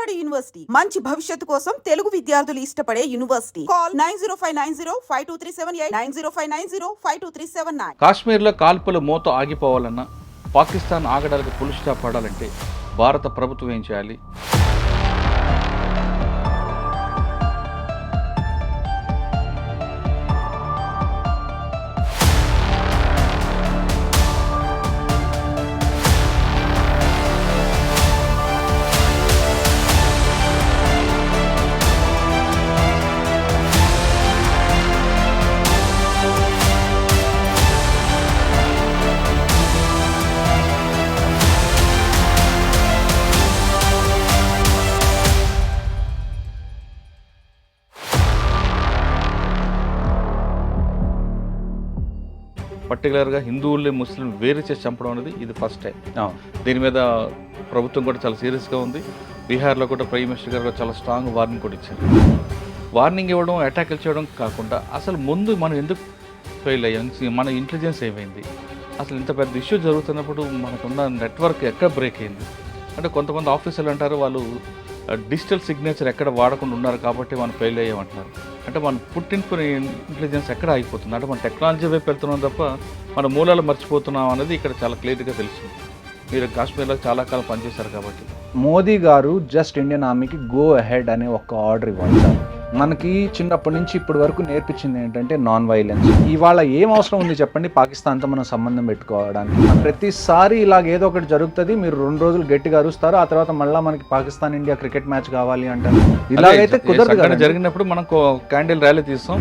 Vijayawada university మంచి భవిష్యత్తు కోసం తెలుగు విద్యార్థులు ఇష్టపడే యూనివర్సిటీ. కాల్ 9059052378 9059052379. కాశ్మీర్లో కాల్పుల మోత ఆగిపోవాలన్నా, పాకిస్తాన్ ఆగడాలకు ఫుల్ స్టాప్ పడాలంటే భారత ప్రభుత్వం ఏం చేయాలి? పర్టికులర్గా హిందువుల్ని ముస్లిం వేరు చేసి చంపడం అనేది ఇది ఫస్ట్ టైం. దీని మీద ప్రభుత్వం కూడా చాలా సీరియస్గా ఉంది. బీహార్లో కూడా ప్రైమ్ మినిస్టర్ గారు చాలా స్ట్రాంగ్ వార్నింగ్ కూడా ఇచ్చారు. వార్నింగ్ ఇవ్వడం, అటాకులు చేయడం కాకుండా అసలు ముందు మనం ఎందుకు ఫెయిల్ అయ్యాం, మన ఇంటెలిజెన్స్ ఏమైంది, అసలు ఇంత పెద్ద ఇష్యూ జరుగుతున్నప్పుడు మనకున్న నెట్వర్క్ ఎక్కడ బ్రేక్ అయింది అంటే కొంతమంది ఆఫీసర్లు అంటారు వాళ్ళు డిజిటల్ సిగ్నేచర్ ఎక్కడ వాడకుండా ఉన్నారు కాబట్టి మనం ఫెయిల్ అయ్యామంటున్నారు. అంటే మనం పుట్టింపుని ఇంటెలిజెన్స్ ఎక్కడ అయిపోతుంది అంటే మన టెక్నాలజీ వైపు వెళ్తున్నాం తప్ప మన మూలాలు మర్చిపోతున్నాం అనేది ఇక్కడ చాలా క్లియర్గా తెలుస్తుంది. మీరు కాశ్మీర్లో చాలా కాలం పనిచేశారు కాబట్టి. మోదీ గారు జస్ట్ ఇండియన్ ఆర్మీకి గో అహెడ్ అనే ఒక ఆర్డర్ ఇవ్వాలి సార్. మనకి చిన్నప్పటి నుంచి ఇప్పటి వరకు నేర్పించింది ఏంటంటే నాన్ వైలెన్స్. ఇవాళ ఏం అవసరం ఉంది చెప్పండి పాకిస్తాన్తో మనం సంబంధం పెట్టుకోవడానికి? ప్రతిసారి ఇలాగ ఏదో ఒకటి జరుగుతుంది, మీరు 2 రోజులు గట్టిగా అరుస్తారు, ఆ తర్వాత మళ్ళీ మనకి పాకిస్తాన్ ఇండియా క్రికెట్ మ్యాచ్ కావాలి అంటారు. ఇలాగైతే కుదరదు కదా. జరిగినప్పుడు మనం క్యాండిల్ ర్యాలీ తీస్తాం,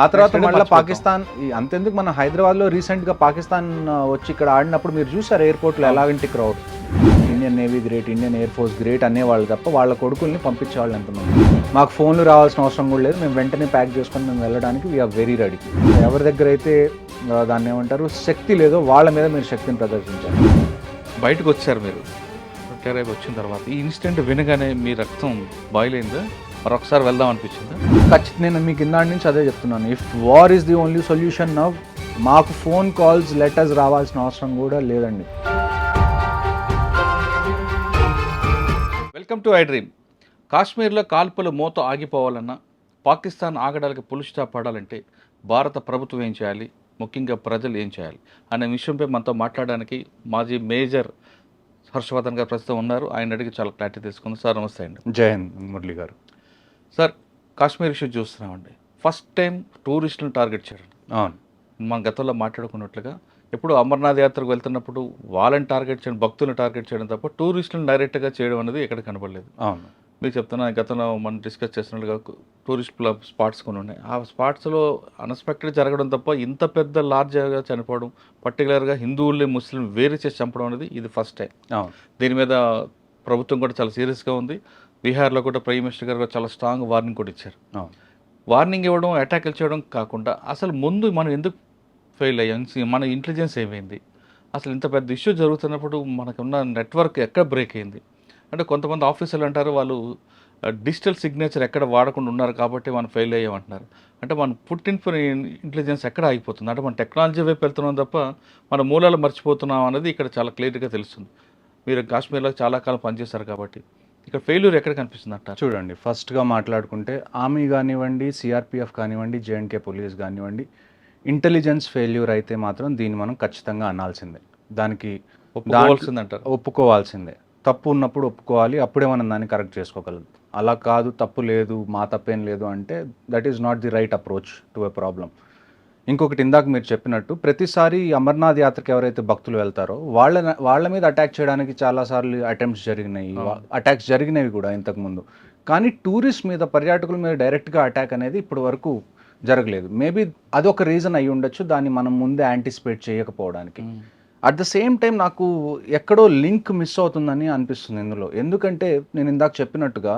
ఆ తర్వాత మళ్ళీ పాకిస్తాన్. అంతెందుకు మన హైదరాబాద్లో రీసెంట్గా పాకిస్తాన్ వచ్చి ఇక్కడ ఆడినప్పుడు మీరు చూసారు ఎయిర్పోర్ట్లో ఎలాగంటి crowd. Indian navy great, Indian air force great అనేవాళ్ళు తప్ప వాళ్ళ కొడుకుల్ని పంపించేవాళ్ళు ఎంతమంది. మాకు ఫోన్లు రావాల్సిన అవసరం కూడా లేదు, మేము వెంటనే ప్యాక్ చేసుకొని మేము వెళ్ళడానికి వీఆర్ వెరీ రెడీ. ఎవరి దగ్గర అయితే దాన్ని ఏమంటారు శక్తి లేదో వాళ్ళ మీద మీరు శక్తిని ప్రదర్శించారు. బయటకు వచ్చారు మీరు రిటైర్ అయి వచ్చిన తర్వాత ఈ ఇన్సిడెంట్ వినగానే మీ రక్తం బాయిల్ అయిందా, మరొకసారి వెళ్దాం అనిపించిందా? ఖచ్చితంగా నేను మీకు ఇందాటి నుంచి అదే చెప్తున్నాను. If war is the only solution now, మాకు ఫోన్ కాల్స్ లెటర్స్ రావాల్సిన అవసరం కూడా లేదండి. Welcome to I dream. కాశ్మీర్లో కాల్పుల మోత ఆగిపోవాలన్నా, పాకిస్తాన్ ఆగడాలకు ఫుల్ స్టాప్ పడాలంటే భారత ప్రభుత్వం ఏం చేయాలి, ముఖ్యంగా ప్రజలు ఏం చేయాలి అనే విషయంపై మనతో మాట్లాడడానికి మాజీ మేజర్ హర్షవర్ధన్ గారు ప్రస్తుతం ఉన్నారు. ఆయన అడిగి చాలా క్లారిటీ తీసుకుంది. సార్ నమస్తే అండి. జై హింద్ మురళి గారు. సార్ కాశ్మీర్ ఇష్యూ చూస్తున్నామండి. ఫస్ట్ టైం టూరిస్టులను టార్గెట్ చేయడం. అవును, మన గతంలో మాట్లాడుకున్నట్లుగా ఎప్పుడు అమర్నాథ్ యాత్రకు వెళ్తున్నప్పుడు వాళ్ళని టార్గెట్ చేయడం, భక్తులను టార్గెట్ చేయడం తప్ప టూరిస్టులను డైరెక్ట్గా చేయడం అనేది ఎక్కడ కనపడలేదు. అవును, మీకు చెప్తున్నా, గతంలో మనం డిస్కస్ చేసినట్టుగా టూరిస్ట్ స్పాట్స్ కొన్ని ఉన్నాయి. ఆ స్పాట్స్లో అన్ఎక్స్పెక్టెడ్ జరగడం తప్ప ఇంత పెద్ద లార్జ్గా చనిపోవడం, పర్టికులర్గా హిందువుల్ని ముస్లిం వేరు చేసి చంపడం అనేది ఇది ఫస్ట్ టైం. దీని మీద ప్రభుత్వం కూడా చాలా సీరియస్గా ఉంది. బీహార్లో కూడా ప్రైమ్ మినిస్టర్ గారు చాలా స్ట్రాంగ్ వార్నింగ్ కూడా ఇచ్చారు. వార్నింగ్ ఇవ్వడం, అటాకులు చేయడం కాకుండా అసలు ముందు మనం ఎందుకు ఫెయిల్ అయ్యాం, మన ఇంటెలిజెన్స్ ఏమైంది, అసలు ఇంత పెద్ద ఇష్యూ జరుగుతున్నప్పుడు మనకున్న నెట్వర్క్ ఎక్కడ బ్రేక్ అయింది అంటే కొంతమంది ఆఫీసర్లు అంటారు వాళ్ళు డిజిటల్ సిగ్నేచర్ ఎక్కడ వాడకుండా ఉన్నారు కాబట్టి మనం ఫెయిల్ అయ్యామంటున్నారు. అంటే మన పుట్టింపుని ఇంటెలిజెన్స్ ఎక్కడ అయిపోతుంది అంటే మన టెక్నాలజీ వైపు వెళ్తున్నాం తప్ప మన మూలాలు మర్చిపోతున్నాం అనేది ఇక్కడ చాలా క్లియర్గా తెలుస్తుంది. మీరు కాశ్మీర్లో చాలా కాలం పనిచేశారు కాబట్టి ఇక్కడ ఫెయిల్యూర్ ఎక్కడ కనిపిస్తుంది అంటారు? చూడండి, ఫస్ట్గా మాట్లాడుకుంటే ఆర్మీ కానివ్వండి, సిఆర్పిఎఫ్ కానివ్వండి, జేఎండ్కే పోలీస్ కానివ్వండి, ఇంటెలిజెన్స్ ఫెయిల్యూర్ అయితే మాత్రం దీన్ని మనం ఖచ్చితంగా అనాల్సిందే. దానికి ఒప్పుకోవాల్సిందే. తప్పు ఉన్నప్పుడు ఒప్పుకోవాలి, అప్పుడే మనం దాన్ని కరెక్ట్ చేసుకోగలదు. అలా కాదు తప్పు లేదు, మా తప్పేం లేదు అంటే that is not the right approach to a problem. ఇంకొకటి ఇందాక మీరు చెప్పినట్టు ప్రతిసారి అమర్నాథ్ యాత్రకు ఎవరైతే భక్తులు వెళ్తారో వాళ్ళ మీద అటాక్ చేయడానికి చాలాసార్లు అటెంప్ట్స్ జరిగినాయి, అటాక్స్ జరిగినవి కూడా ఇంతకుముందు. కానీ టూరిస్ట్ మీద, పర్యాటకుల మీద డైరెక్ట్గా అటాక్ అనేది ఇప్పటి వరకు జరగలేదు. మేబీ అదొక రీజన్ అయి ఉండొచ్చు, దాన్ని మనం ముందే యాంటిసిపేట్ చేయకపోవడానికి. అట్ ద సేమ్ టైం నాకు ఎక్కడో లింక్ మిస్ అవుతుందని అనిపిస్తుంది ఇందులో. ఎందుకంటే నేను ఇందాక చెప్పినట్టుగా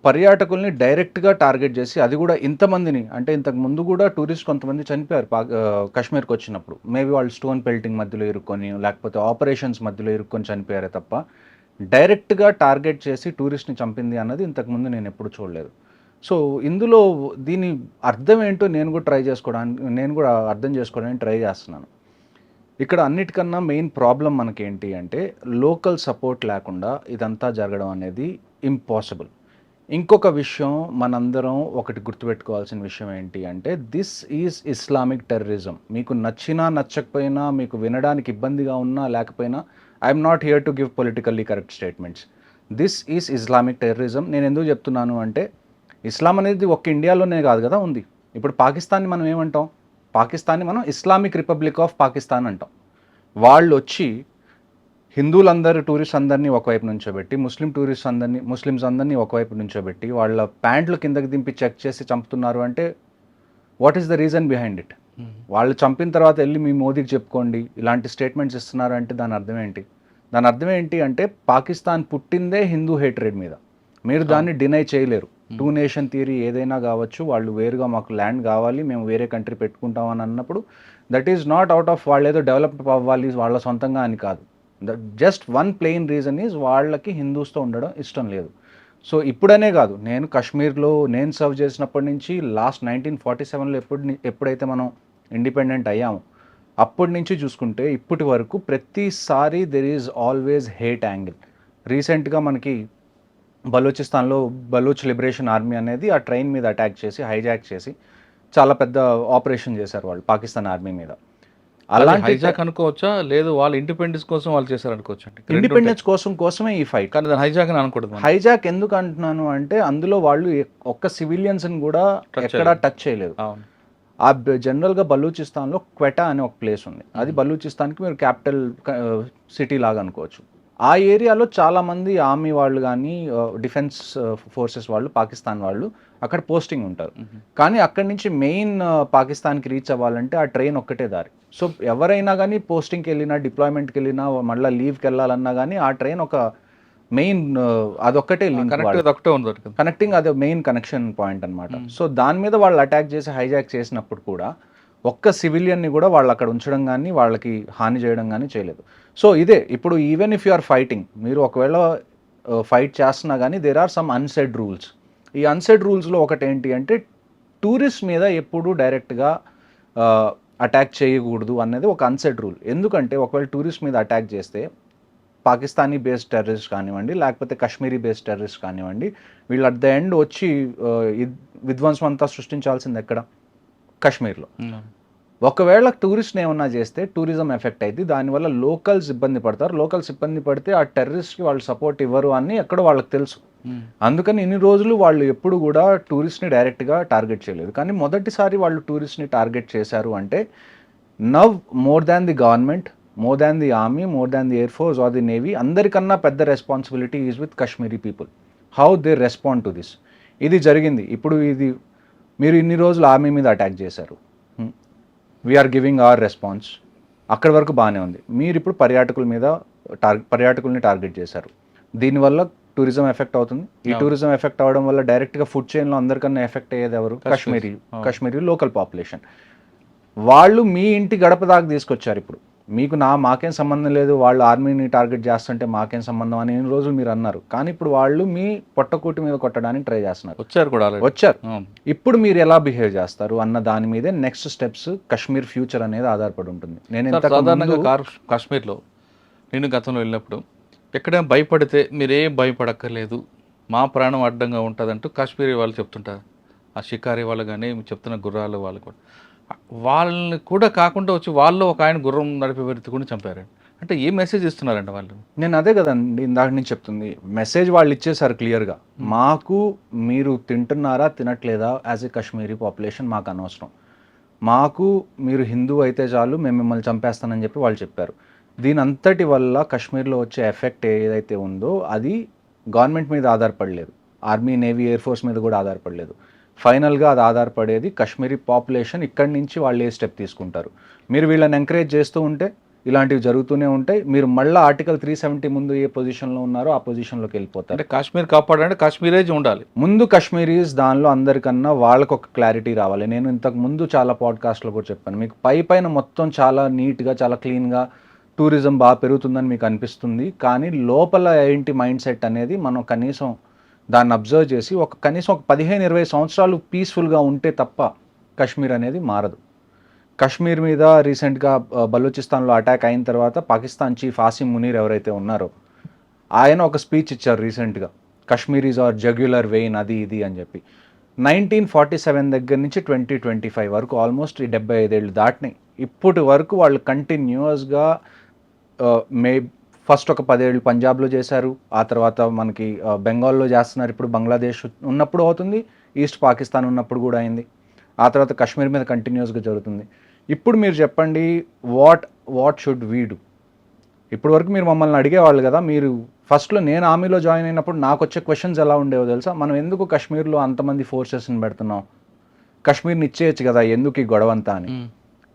పర్యాటకుల్ని డైరెక్ట్గా టార్గెట్ చేసి, అది కూడా ఇంతమందిని, అంటే ఇంతకు ముందు కూడా టూరిస్ట్ కొంతమంది చనిపోయారు కాశ్మీర్కి వచ్చినప్పుడు. మేబీ వాళ్ళు స్టోన్ పెల్టింగ్ మధ్యలో ఇరుక్కొని, లేకపోతే ఆపరేషన్స్ మధ్యలో ఇరుక్కొని చనిపోయారే తప్ప డైరెక్ట్గా టార్గెట్ చేసి టూరిస్ట్ని చంపింది అన్నది ఇంతకుముందు నేను ఎప్పుడు చూడలేదు. సో ఇందులో దీని అర్థం ఏంటో నేను కూడా అర్థం చేసుకోవడానికి ట్రై చేస్తున్నాను. ఇక్కడ అన్నిటికన్నా మెయిన్ ప్రాబ్లం మనకేంటి అంటే లోకల్ సపోర్ట్ లేకుండా ఇదంతా జరగడం అనేది ఇంపాసిబుల్. ఇంకొక విషయం మనందరం ఒకటి గుర్తుపెట్టుకోవాల్సిన విషయం ఏంటి అంటే దిస్ ఈజ్ ఇస్లామిక్ టెర్రరిజం. మీకు నచ్చినా నచ్చకపోయినా, మీకు వినడానికి ఇబ్బందిగా ఉన్నా లేకపోయినా, I'm not here to give politically correct statements. This is Islamic terrorism. నేను ఎందుకు చెప్తున్నాను అంటే ఇస్లాం అనేది ఒక్క ఇండియాలోనే కాదు కదా ఉంది. ఇప్పుడు పాకిస్తాన్ని మనం ఏమంటాం? పాకిస్తాన్ని మనం ఇస్లామిక్ రిపబ్లిక్ ఆఫ్ పాకిస్తాన్ అంటాం. వాళ్ళు వచ్చి హిందువులందరూ టూరిస్ట్ అందరినీ ఒకవైపు నుంచోబెట్టి, ముస్లిమ్స్ అందరినీ ఒకవైపు నుంచోబెట్టి వాళ్ళ ప్యాంట్లు కిందకి దింపి చెక్ చేసి చంపుతున్నారు అంటే what is the reason behind it? వాళ్ళు చంపిన తర్వాత వెళ్ళి మీ మోదీకి చెప్పుకోండి ఇలాంటి స్టేట్మెంట్స్ ఇస్తున్నారు అంటే దాని అర్థం ఏంటి? దాని అర్థం ఏంటి అంటే పాకిస్తాన్ పుట్టిందే హిందూ హేట్రేడ్ మీద. మీరు దాన్ని డినై చేయలేరు. 2 నేషన్ థియరీ ఏదైనా కావచ్చు, వాళ్ళు వేరుగా మాకు ల్యాండ్ కావాలి, మేము వేరే కంట్రీ పెట్టుకుంటాం అని అన్నప్పుడు that is not out of వాళ్ళు ఏదో డెవలప్డ్ అవ్వాలి వాళ్ళ సొంతంగా అని కాదు. Just one plain reason is వాళ్ళకి హిందూస్తో ఉండడం ఇష్టం లేదు. సో ఇప్పుడనే కాదు, నేను కాశ్మీర్లో నేను సర్వ్ చేసినప్పటి నుంచి లాస్ట్ 1947లో ఎప్పుడైతే మనం ఇండిపెండెంట్ అయ్యామో అప్పటి నుంచి చూసుకుంటే ఇప్పటి వరకు ప్రతిసారి there is always hate angle. రీసెంట్గా మనకి బలూచిస్తాన్లో బలూచ్ లిబరేషన్ ఆర్మీ అనేది ఆ ట్రైన్ మీద అటాక్ చేసి హైజాక్ చేసి చాలా పెద్ద ఆపరేషన్ చేశారు వాళ్ళు పాకిస్తాన్ ఆర్మీ మీద. అలాంటి హైజాక్ అనుకోవచ్చా, లేదు వాళ్ళు ఇండిపెండెన్స్ కోసం వాళ్ళు చేశారు అనుకోవచ్చు? ఇండిపెండెన్స్ కోసమే ఈ ఫైట్. కానీ దాని హైజాక్ అని అనకూడదు. హైజాక్ ఎందుకు అంటున్నాను అంటే అందులో వాళ్ళు ఒక్క సివిలియన్స్ని కూడా ఎక్కడా టచ్ చేయలేదు. ఆ జనరల్గా బలూచిస్తాన్లో క్వెటా అనే ఒక ప్లేస్ ఉంది. అది బలూచిస్తాన్కి మీరు క్యాపిటల్ సిటీ లాగా అనుకోవచ్చు. ఆ ఏరియాలో చాలామంది ఆర్మీ వాళ్ళు కానీ డిఫెన్స్ ఫోర్సెస్ వాళ్ళు పాకిస్తాన్ వాళ్ళు అక్కడ పోస్టింగ్ ఉంటారు. కానీ అక్కడి నుంచి మెయిన్ పాకిస్తాన్కి రీచ్ అవ్వాలంటే ఆ ట్రైన్ ఒక్కటే దారి. సో ఎవరైనా కానీ పోస్టింగ్కి వెళ్ళినా, డిప్లాయ్మెంట్కి వెళ్ళినా, మళ్ళీ లీవ్కి వెళ్ళాలన్నా కానీ ఆ ట్రైన్ ఒక మెయిన్ అదొక్కటే లింక్ కనెక్టింగ్, అది మెయిన్ కనెక్షన్ పాయింట్ అనమాట. సో దాని మీద వాళ్ళు అటాక్ చేసి హైజాక్ చేసినప్పుడు కూడా ఒక్క సివిలియన్ని కూడా వాళ్ళు అక్కడ ఉంచడం కానీ వాళ్ళకి హాని చేయడం కానీ చేయలేదు. సో ఇదే ఇప్పుడు even if you are fighting, మీరు ఒకవేళ ఫైట్ చేస్తున్నా కానీ there are some unsaid rules. ఈ అన్సెడ్ రూల్స్లో ఒకటి ఏంటి అంటే టూరిస్ట్ మీద ఎప్పుడూ డైరెక్ట్గా అటాక్ చేయకూడదు అనేది ఒక అన్సెడ్ రూల్. ఎందుకంటే ఒకవేళ టూరిస్ట్ మీద అటాక్ చేస్తే పాకిస్తానీ బేస్డ్ టెర్రరిస్ట్ కానివ్వండి, లేకపోతే కాశ్మీరీ బేస్డ్ టెర్రరిస్ట్ కానివ్వండి, వీళ్ళు అట్ ద ఎండ్ వచ్చి విధ్వంసం అంతా సృష్టించాల్సింది ఎక్కడ? కాశ్మీర్లో. ఒకవేళ టూరిస్ట్ని ఏమన్నా చేస్తే టూరిజం ఎఫెక్ట్ అయింది, దానివల్ల లోకల్స్ ఇబ్బంది పడతారు. లోకల్స్ ఇబ్బంది పడితే ఆ టెర్రరిస్ట్కి వాళ్ళు సపోర్ట్ ఇవ్వరు అని ఎక్కడో వాళ్ళకి తెలుసు. అందుకని ఇన్ని రోజులు వాళ్ళు ఎప్పుడు కూడా టూరిస్ట్ని డైరెక్ట్గా టార్గెట్ చేయలేదు. కానీ మొదటిసారి వాళ్ళు టూరిస్ట్ని టార్గెట్ చేశారు అంటే now more than the government, more than the army, more than the air force or the navy, అందరికన్నా పెద్ద responsibility is with Kashmiri people. How they respond to this. ఇది జరిగింది. ఇప్పుడు ఇది మీరు ఇన్ని రోజులు ఆర్మీ మీద అటాక్ చేశారు, వీఆర్ గివింగ్ అవర్ రెస్పాన్స్, అక్కడి వరకు బాగానే ఉంది. మీరు ఇప్పుడు పర్యాటకుల్ని టార్గెట్ చేశారు. దీనివల్ల టూరిజం ఎఫెక్ట్ అవుతుంది. ఈ టూరిజం ఎఫెక్ట్ అవ్వడం వల్ల డైరెక్ట్గా ఫుడ్ చైన్లో అందరికన్నా ఎఫెక్ట్ అయ్యేది ఎవరు? Kashmiri local population. వాళ్ళు మీ ఇంటి గడప దాకా తీసుకొచ్చారు. ఇప్పుడు మీకు మాకేం సంబంధం లేదు, వాళ్ళు ఆర్మీని టార్గెట్ చేస్తుంటే మాకేం సంబంధం అని ఎన్ని రోజులు మీరు అన్నారు. కానీ ఇప్పుడు వాళ్ళు మీ పొట్టకూటి మీద కొట్టడానికి ట్రై చేస్తున్నారు. వచ్చారు. ఇప్పుడు మీరు ఎలా బిహేవ్ చేస్తారు అన్న దాని మీదే నెక్స్ట్ స్టెప్స్ కాశ్మీర్ ఫ్యూచర్ అనేది ఆధారపడి ఉంటుంది. నేను సాధారణంగా కాశ్మీర్లో నేను గతంలో వెళ్ళినప్పుడు ఎక్కడైనా భయపడితే మీరేం భయపడక్కర్లేదు, మా ప్రాణం అడ్డంగా ఉంటుందంటూ కాశ్మీరీ వాళ్ళు చెప్తుంటారు. ఆ షికారీ వాళ్ళు కానీ చెప్తున్న గుర్రాలు వాళ్ళు కూడా, వాళ్ళని కూడా కాకుండా వచ్చి వాళ్ళు ఒక ఆయన గుర్రం నడిపే వ్యక్తి కూడా చంపారు. అంటే ఏ మెసేజ్ ఇస్తున్నారంట వాళ్ళు? నేను అదే కదండి ఇందాక నుంచి చెప్తుంది. మెసేజ్ వాళ్ళు ఇచ్చేసారు క్లియర్గా, మాకు మీరు తింటున్నారా తినట్లేదా యాజ్ ఏ కాశ్మీరీ పాపులేషన్ మాకు అనవసరం, మాకు మీరు హిందూ అయితే చాలు, మేము మిమ్మల్ని చంపేస్తానని చెప్పి వాళ్ళు చెప్పారు. దీని అంతటి వల్ల కాశ్మీర్లో వచ్చే ఎఫెక్ట్ ఏదైతే ఉందో అది గవర్నమెంట్ మీద ఆధారపడలేదు, ఆర్మీ, నేవీ, ఎయిర్ ఫోర్స్ మీద కూడా ఆధారపడలేదు. ఫైనల్గా అది ఆధారపడేది కాశ్మీరీ పాపులేషన్. ఇక్కడి నుంచి వాళ్ళు ఏ స్టెప్ తీసుకుంటారు. మీరు వీళ్ళని ఎంకరేజ్ చేస్తూ ఉంటే ఇలాంటివి జరుగుతూనే ఉంటాయి. మీరు మళ్ళీ ఆర్టికల్ 370 ముందు ఏ పొజిషన్లో ఉన్నారో ఆ పొజిషన్లోకి వెళ్ళిపోతారు. అంటే కాశ్మీర్ కాపాడాలంటే కాశ్మీరేజ్ ఉండాలి. ముందు కాశ్మీరీస్ దానిలో అందరికన్నా వాళ్ళకు ఒక క్లారిటీ రావాలి. నేను ఇంతకు ముందు చాలా పాడ్కాస్ట్లో కూడా చెప్పాను, మీకు పైన మొత్తం చాలా నీట్గా, చాలా క్లీన్గా టూరిజం బాగా పెరుగుతుందని మీకు అనిపిస్తుంది. కానీ లోపల ఏంటి మైండ్ సెట్ అనేది మనం కనీసం దాన్ని అబ్జర్వ్ చేసి కనీసం ఒక 15-20 సంవత్సరాలు పీస్ఫుల్గా ఉంటే తప్ప కాశ్మీర్ అనేది మారదు. కశ్మీర్ మీద రీసెంట్గా బలూచిస్తాన్లో అటాక్ అయిన తర్వాత పాకిస్తాన్ చీఫ్ ఆసిమ్ మునీర్ ఎవరైతే ఉన్నారో ఆయన ఒక స్పీచ్ ఇచ్చారు రీసెంట్గా, కశ్మీర్ ఈజ్ అవర్ జగ్యులర్ వెయిన్ అది ఇది అని చెప్పి. 1947 దగ్గర నుంచి 2025 వరకు ఆల్మోస్ట్ 75 ఏళ్ళు దాటినాయి. ఇప్పటి వరకు వాళ్ళు కంటిన్యూస్గా ఫస్ట్ ఒక 10 ఏళ్ళు పంజాబ్లో చేశారు, ఆ తర్వాత మనకి బెంగాల్లో చేస్తున్నారు, ఇప్పుడు బంగ్లాదేశ్ ఉన్నప్పుడు అవుతుంది, ఈస్ట్ పాకిస్తాన్ ఉన్నప్పుడు కూడా అయింది, ఆ తర్వాత కశ్మీర్ మీద కంటిన్యూస్గా జరుగుతుంది. ఇప్పుడు మీరు చెప్పండి, వాట్ షుడ్ వీ డూ? ఇప్పటి వరకు మీరు మమ్మల్ని అడిగేవాళ్ళు కదా, మీరు ఫస్ట్లో నేను ఆర్మీలో జాయిన్ అయినప్పుడు నాకు వచ్చే క్వశ్చన్స్ ఎలా ఉండేవో తెలుసా? మనం ఎందుకు కశ్మీర్లో అంతమంది ఫోర్సెస్ని పెడుతున్నాం, కశ్మీర్ని ఇచ్చేయచ్చు కదా, ఎందుకు ఈ గొడవ అంతా అని.